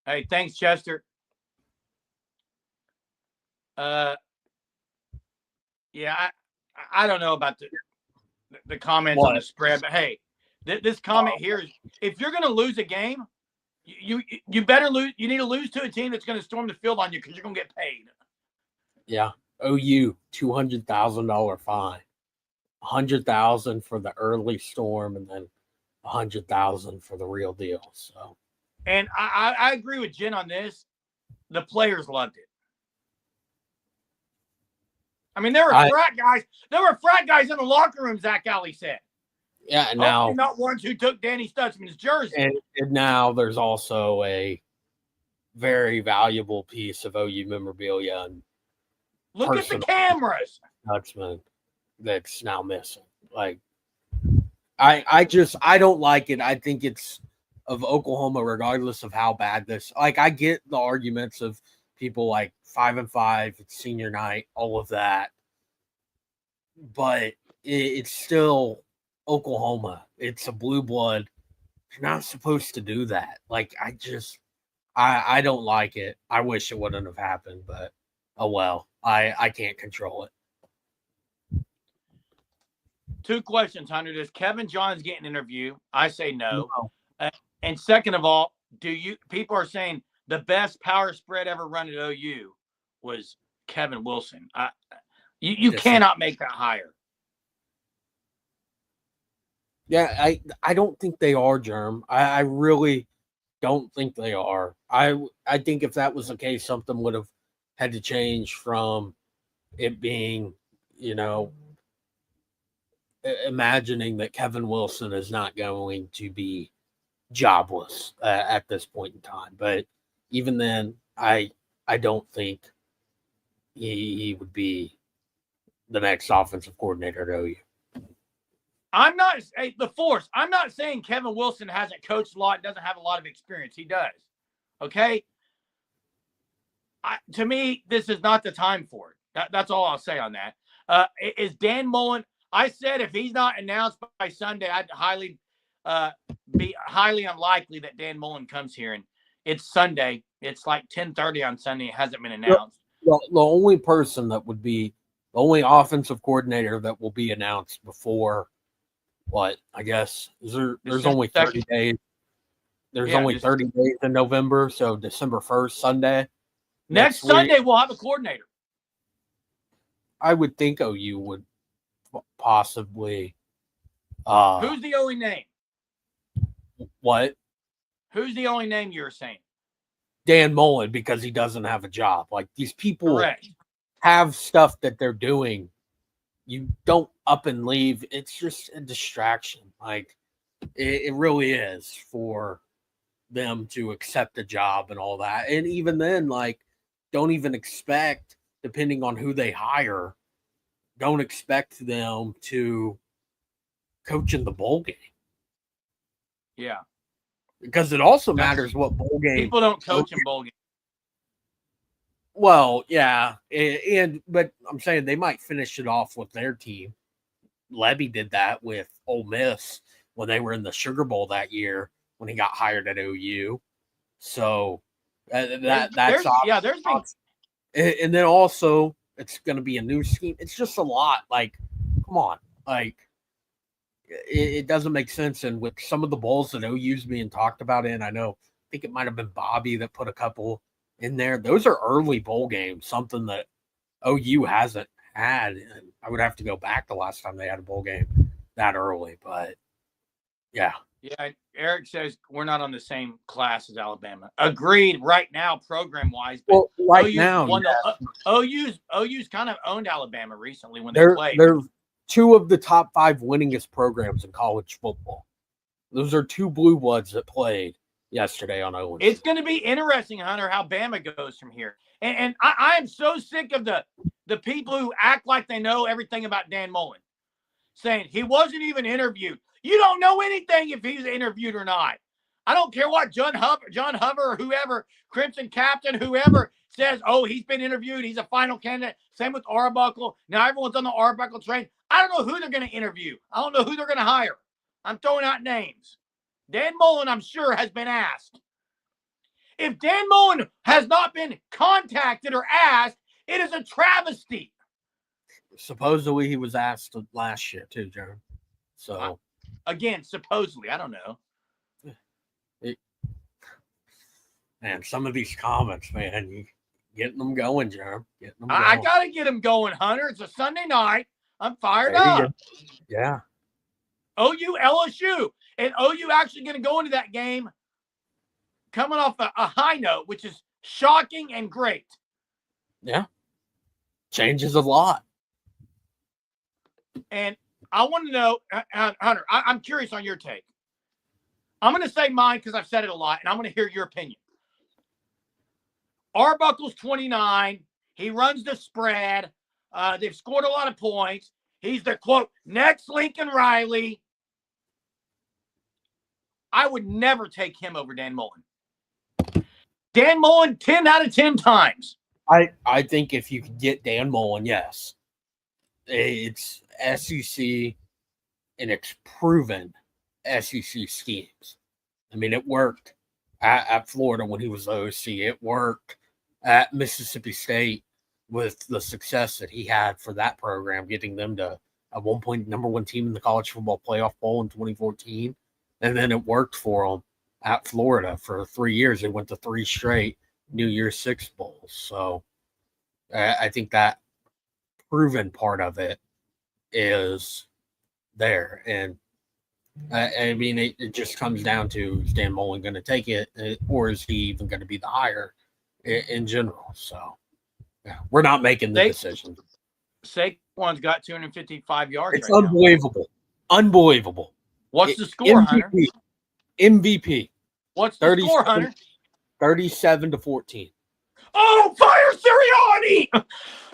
Hey, thanks, Chester. Yeah, I don't know about the comments on the spread, but hey, this comment here is: if you're going to lose a game, you better lose. You need to lose to a team that's going to storm the field on you because you're going to get paid. Yeah, OU $200,000 fine, $100,000 for the early storm, and then $100,000 for the real deal. So, and I agree with Jen on this. The players loved it. I mean, there were frat guys. There were frat guys in the locker room. Zach Alley said. Yeah, and now not ones who took Danny Stutzman's jersey. And now there's also a very valuable piece of OU memorabilia. And look at the cameras. Stutzman that's now missing. Like, I don't like it. I think it's of Oklahoma, regardless of how bad this. Like, I get the arguments of people like 5-5, it's senior night, all of that. But it's still Oklahoma. It's a blue blood. You're not supposed to do that. Like, I don't like it. I wish it wouldn't have happened, but oh well. I can't control it. 2 questions, Hunter. Does Kevin Johns get an interview? I say no. And second of all, people are saying the best power spread ever run at OU was Kevin Wilson. You cannot make that higher. Yeah, I don't think they are, Germ. I really don't think they are. I think if that was the case, something would have had to change from it being, imagining that Kevin Wilson is not going to be jobless at this point in time. But even then, I don't think he would be the next offensive coordinator at OU. I'm not saying Kevin Wilson hasn't coached a lot, doesn't have a lot of experience. He does. Okay. To me, this is not the time for it. That's all I'll say on that. Is Dan Mullen? I said if he's not announced by Sunday, I'd be highly unlikely that Dan Mullen comes here. And it's Sunday. It's like 10:30 on Sunday. It hasn't been announced. The only person that would be the only offensive coordinator that will be announced before what I guess there's only 30 days. There's only 30 days in November, so December 1st, Sunday. Next Sunday we'll have a coordinator. I would think OU would possibly. Who's the only name? What? Who's the only name you're saying? Dan Mullen, because he doesn't have a job. Like these people Correct. have stuff that they're doing. You don't up and leave. It's just a distraction. Like it really is for them to accept a job and all that. And even then, like, don't even expect, depending on who they hire, don't expect them to coach in the bowl game. Yeah. Because it also matters what bowl game. People don't coach in bowl games. Well, yeah. But I'm saying they might finish it off with their team. Levy did that with Ole Miss when they were in the Sugar Bowl that year when he got hired at OU. So that's there's been. And then also it's going to be a new scheme. It's just a lot. Like, come on. Like, it doesn't make sense. And with some of the bowls that OU's being talked about I think it might have been Bobby that put a couple in there. Those are early bowl games, something that OU hasn't had. And I would have to go back the last time they had a bowl game that early. But, yeah. Yeah, Eric says we're not on the same class as Alabama. Agreed. Right now, program-wise, but well, OU's kind of owned Alabama recently when they played. They're two of the top 5 winningest programs in college football. Those are 2 blue bloods that played yesterday on Owens. It's going to be interesting, Hunter, how Bama goes from here. And I am so sick of the people who act like they know everything about Dan Mullen, saying he wasn't even interviewed. You don't know anything if he's interviewed or not. I don't care what John Hover, or whoever, Crimson Captain, whoever says, oh, he's been interviewed. He's a final candidate. Same with Arbuckle. Now everyone's on the Arbuckle train. I don't know who they're going to interview. I don't know who they're going to hire. I'm throwing out names. Dan Mullen, I'm sure, has been asked. If Dan Mullen has not been contacted or asked, it is a travesty. Supposedly he was asked last year too, Jeremy. So again, supposedly, I don't know. Man, some of these comments, man, you getting them going, Jeremy. I got to get them going, Hunter. It's a Sunday night. I'm fired up. Yeah. OU, LSU. And OU actually going to go into that game coming off a high note, which is shocking and great. Yeah. Changes a lot. And I want to know, Hunter, I'm curious on your take. I'm going to say mine because I've said it a lot, and I'm going to hear your opinion. Arbuckle's 29. He runs the spread. They've scored a lot of points. He's the, quote, next Lincoln Riley. I would never take him over Dan Mullen. Dan Mullen, 10 out of 10 times. I think if you could get Dan Mullen, yes. It's SEC, and it's proven SEC schemes. I mean, it worked at Florida when he was the OC. It worked at Mississippi State with the success that he had for that program, getting them to, at one point, number 1 team in the college football playoff bowl in 2014. And then it worked for them at Florida for 3 years. They went to 3 straight New Year's Six bowls. So I think that proven part of it is there. And I mean, it just comes down to, is Dan Mullen going to take it, or is he even going to be the hire in general? So, yeah, we're not making the decision. Saquon's got 255 yards. It's right unbelievable. Now. Unbelievable. What's the score, MVP, Hunter? MVP. What's the score, Hunter? 37-14. Oh, fire Sirianni!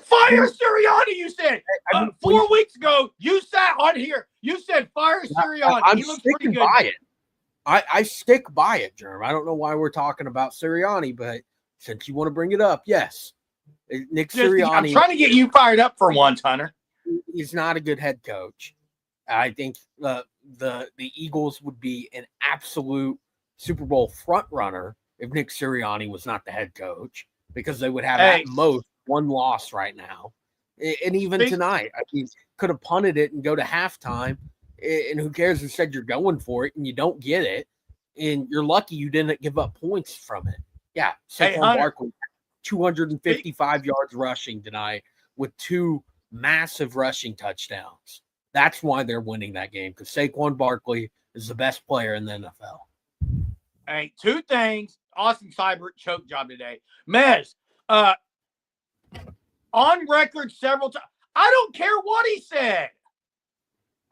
Fire Sirianni, you said. 4 weeks ago, you sat on here. You said fire Sirianni. He looks pretty good. By it. I stick by it, Jerm. I don't know why we're talking about Sirianni, but since you want to bring it up, yes. Nick Sirianni. I'm trying to get you fired up for once, Hunter. he's not a good head coach. I think the Eagles would be an absolute Super Bowl front runner if Nick Sirianni was not the head coach, because they would have at most one loss right now. And even tonight, I mean, could have punted it and go to halftime, and who cares who said you're going for it and you don't get it, and you're lucky you didn't give up points from it. Yeah, Saquon Barkley, 255 yards rushing tonight with 2 massive rushing touchdowns. That's why they're winning that game, because Saquon Barkley is the best player in the NFL. Hey, 2 things. Austin Seibert choke job today. Mez, on record several times. I don't care what he said.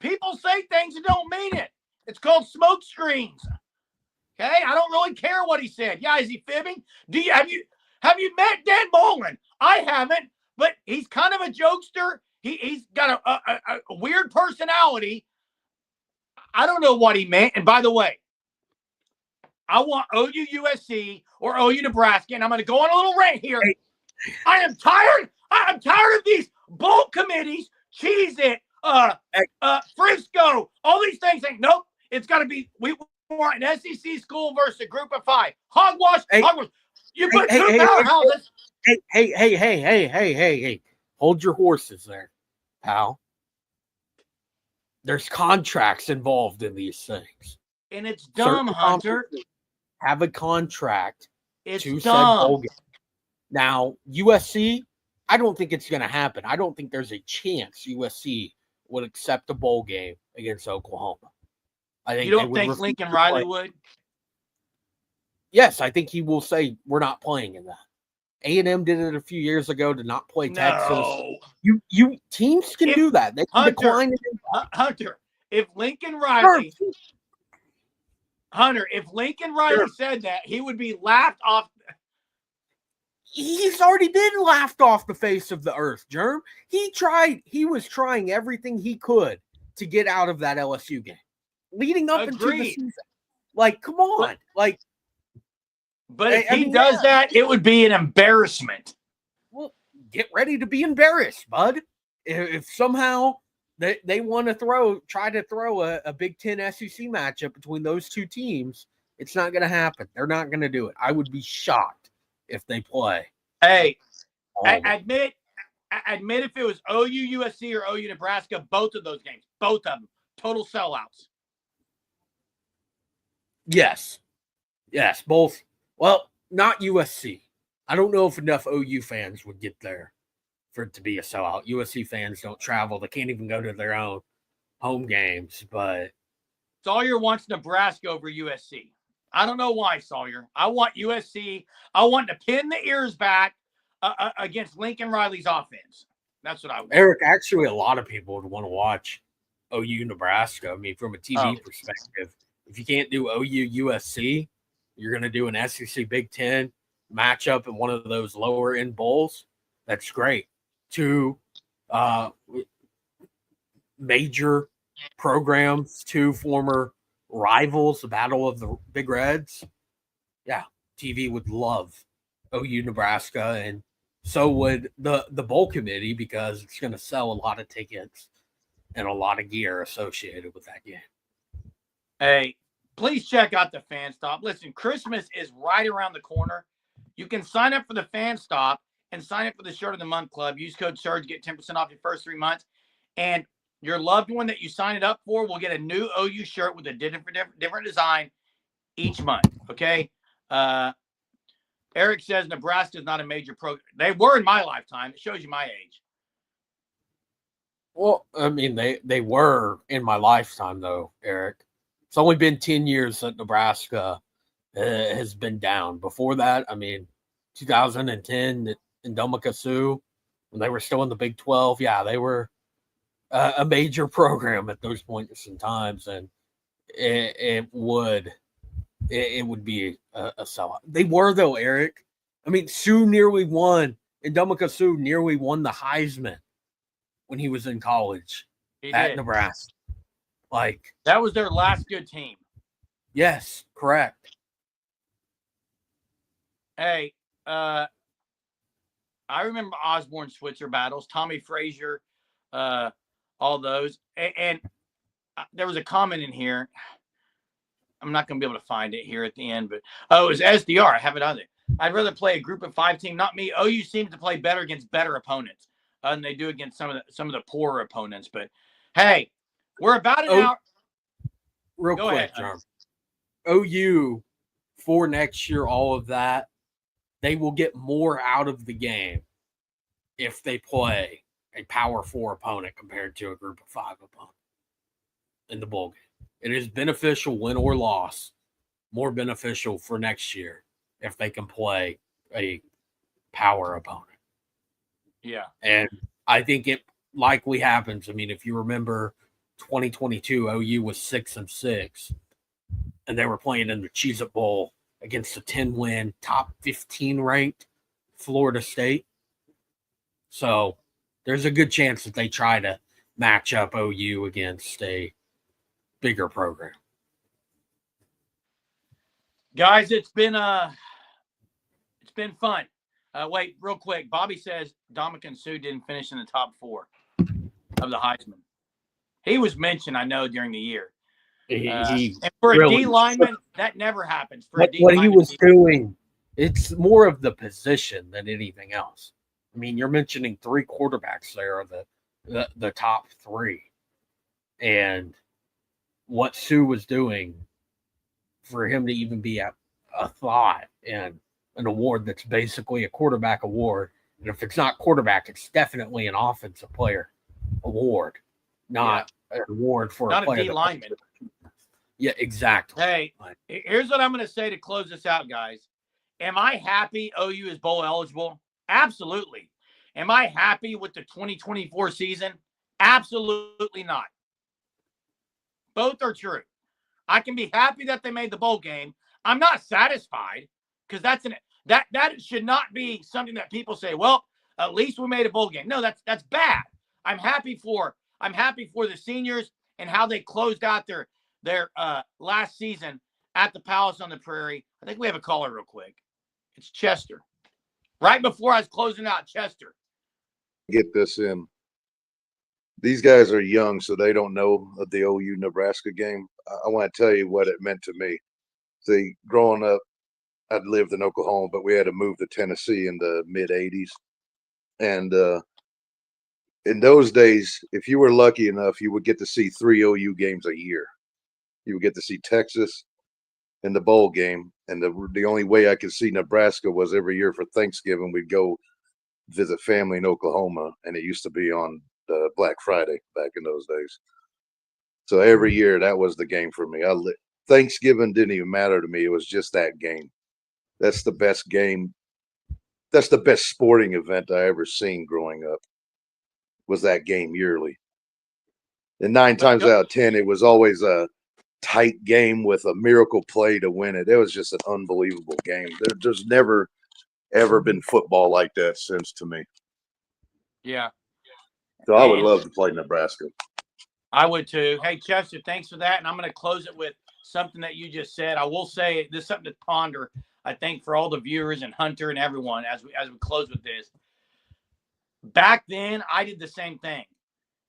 People say things and don't mean it. It's called smoke screens. Okay, I don't really care what he said. Yeah, is he fibbing? Have you met Dan Mullen? I haven't, but he's kind of a jokester. He's got a weird personality. I don't know what he meant. And by the way, I want OU USC or OU Nebraska, and I'm going to go on a little rant here. I am tired. I'm tired of these bowl committees, Cheez-It, Frisco, all these things saying, nope, it's got to be, we want an SEC school versus a group of 5. Hogwash, hogwash. You put 2 powerhouses. Hey. Hold your horses there, pal. There's contracts involved in these things. And it's dumb, Hunter. Have a contract to said bowl game. Now, USC, I don't think it's going to happen. I don't think there's a chance USC would accept a bowl game against Oklahoma. I think you don't think Lincoln Riley would? Yes, I think he will say we're not playing in that. A&M did it a few years ago to not play Texas. You teams can do that. They can decline it. Hunter, if Lincoln Riley said that, he would be laughed off. He's already been laughed off the face of the earth, Germ. He was trying everything he could to get out of that LSU game. Leading up into the season. Like, come on. But if he does that, it would be an embarrassment. Well, get ready to be embarrassed, bud. If somehow they want to try to throw a Big Ten SEC matchup between those 2 teams, it's not going to happen. They're not going to do it. I would be shocked if they play. Hey, admit if it was OU USC or OU Nebraska, both of those games, both of them, total sellouts. Yes, both. Well, not USC. I don't know if enough OU fans would get there for it to be a sellout. USC fans don't travel. They can't even go to their own home games. But Sawyer wants Nebraska over USC. I don't know why, Sawyer. I want USC. I want to pin the ears back against Lincoln Riley's offense. That's what I want. Eric, actually, a lot of people would want to watch OU Nebraska. I mean, from a TV perspective, if you can't do OU USC, you're going to do an SEC Big Ten matchup in one of those lower end bowls. That's great. 2 major programs, 2 former rivals, the battle of the Big Reds. Yeah, TV would love OU Nebraska, and so would the bowl committee, because it's going to sell a lot of tickets and a lot of gear associated with that game. Hey, please check out the Fan Stop. Listen, Christmas is right around the corner. You can sign up for the Fan Stop and sign up for the Shirt of the Month Club. Use code SURGE, get 10% off your first 3 months. And your loved one that you sign it up for will get a new OU shirt with a different design each month, okay? Eric says Nebraska is not a major program. They were in my lifetime. It shows you my age. Well, I mean, they were in my lifetime, though, Eric. It's only been 10 years that Nebraska has been down. Before that, I mean, 2010 in Ndamukong Suh, when they were still in the Big 12, yeah, they were a major program at those points in times, and it would be a sellout. They were, though, Eric. I mean, Ndamukong Suh nearly won the Heisman when he was in college at Nebraska. Like, that was their last good team. Yes, correct. Hey, I remember Osborne Switzer battles. Tommy Frazier all those. And there was a comment in here. I'm not going to be able to find it here at the end, but it was SDR. I have it on there. I'd rather play a group of 5 team, not me. OU seems to play better against better opponents than they do against some of the poorer opponents. But hey, we're about an hour. Real Go quick, ahead, John. OU for next year, all of that, they will get more out of the game if they play a Power 4 opponent compared to a Group of 5 opponent in the bowl game. It is beneficial, win or loss, more beneficial for next year if they can play a power opponent. Yeah. And I think it likely happens. I mean, if you remember 2022, OU was 6-6, and they were playing in the Cheez-It Bowl against a 10-win, top 15 ranked Florida State. So there's a good chance that they try to match up OU against a bigger program. Guys, it's been fun. Wait, real quick. Bobby says Dominican Sue didn't finish in the top 4 of the Heisman. He was mentioned, I know, during the year. And for a D lineman, that never happens. For what he was doing, it's more of the position than anything else. I mean, you're mentioning 3 quarterbacks there are the top 3. And what Sue was doing for him to even be a thought and an award that's basically a quarterback award. And if it's not quarterback, it's definitely an offensive player award, not an award for not a player. D lineman. Yeah, exactly. Hey, here's what I'm going to say to close this out, guys. Am I happy OU is bowl eligible? Absolutely. Am I happy with the 2024 season? Absolutely not. Both are true. I can be happy that they made the bowl game. I'm not satisfied because that should not be something that people say, well, at least we made a bowl game. No, that's bad. I'm happy for the seniors and how they closed out their last season at the Palace on the Prairie. I think we have a caller real quick. It's Chester. Right before I was closing out, Chester. Get this in. These guys are young, so they don't know of the OU Nebraska game. I want to tell you what it meant to me. See, growing up, I'd lived in Oklahoma, but we had to move to Tennessee in the mid-'80s. And in those days, if you were lucky enough, you would get to see 3 OU games a year. You would get to see Texas in the bowl game. And the only way I could see Nebraska was every year for Thanksgiving, we'd go visit family in Oklahoma. And it used to be on Black Friday back in those days. So every year that was the game for me. Thanksgiving didn't even matter to me. It was just that game. That's the best game. That's the best sporting event I ever seen growing up, was that game yearly. And 9 times out of 10, it was always a tight game with a miracle play to win it. It was just an unbelievable game. There's never, ever been football like that since, to me. Yeah. So I would love to play Nebraska. I would too. Hey, Chester, thanks for that. And I'm going to close it with something that you just said. I will say this is something to ponder, I think, for all the viewers and Hunter and everyone as we close with this. Back then, I did the same thing.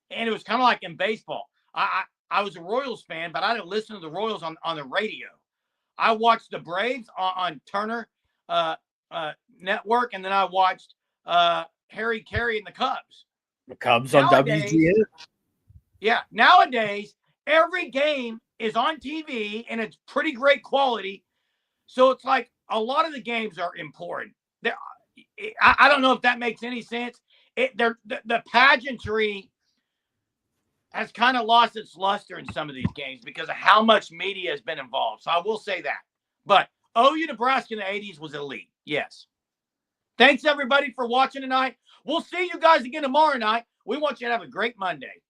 And it was kind of like in baseball. I was a Royals fan, but I didn't listen to the Royals on the radio. I watched the Braves on Turner Network, and then I watched Harry Carey and the Cubs. The Cubs on WGN. Yeah. Nowadays, every game is on TV, and it's pretty great quality. So it's like a lot of the games are important. I don't know if that makes any sense. The pageantry has kind of lost its luster in some of these games because of how much media has been involved. So I will say that. But OU Nebraska in the 80s was elite. Yes. Thanks, everybody, for watching tonight. We'll see you guys again tomorrow night. We want you to have a great Monday.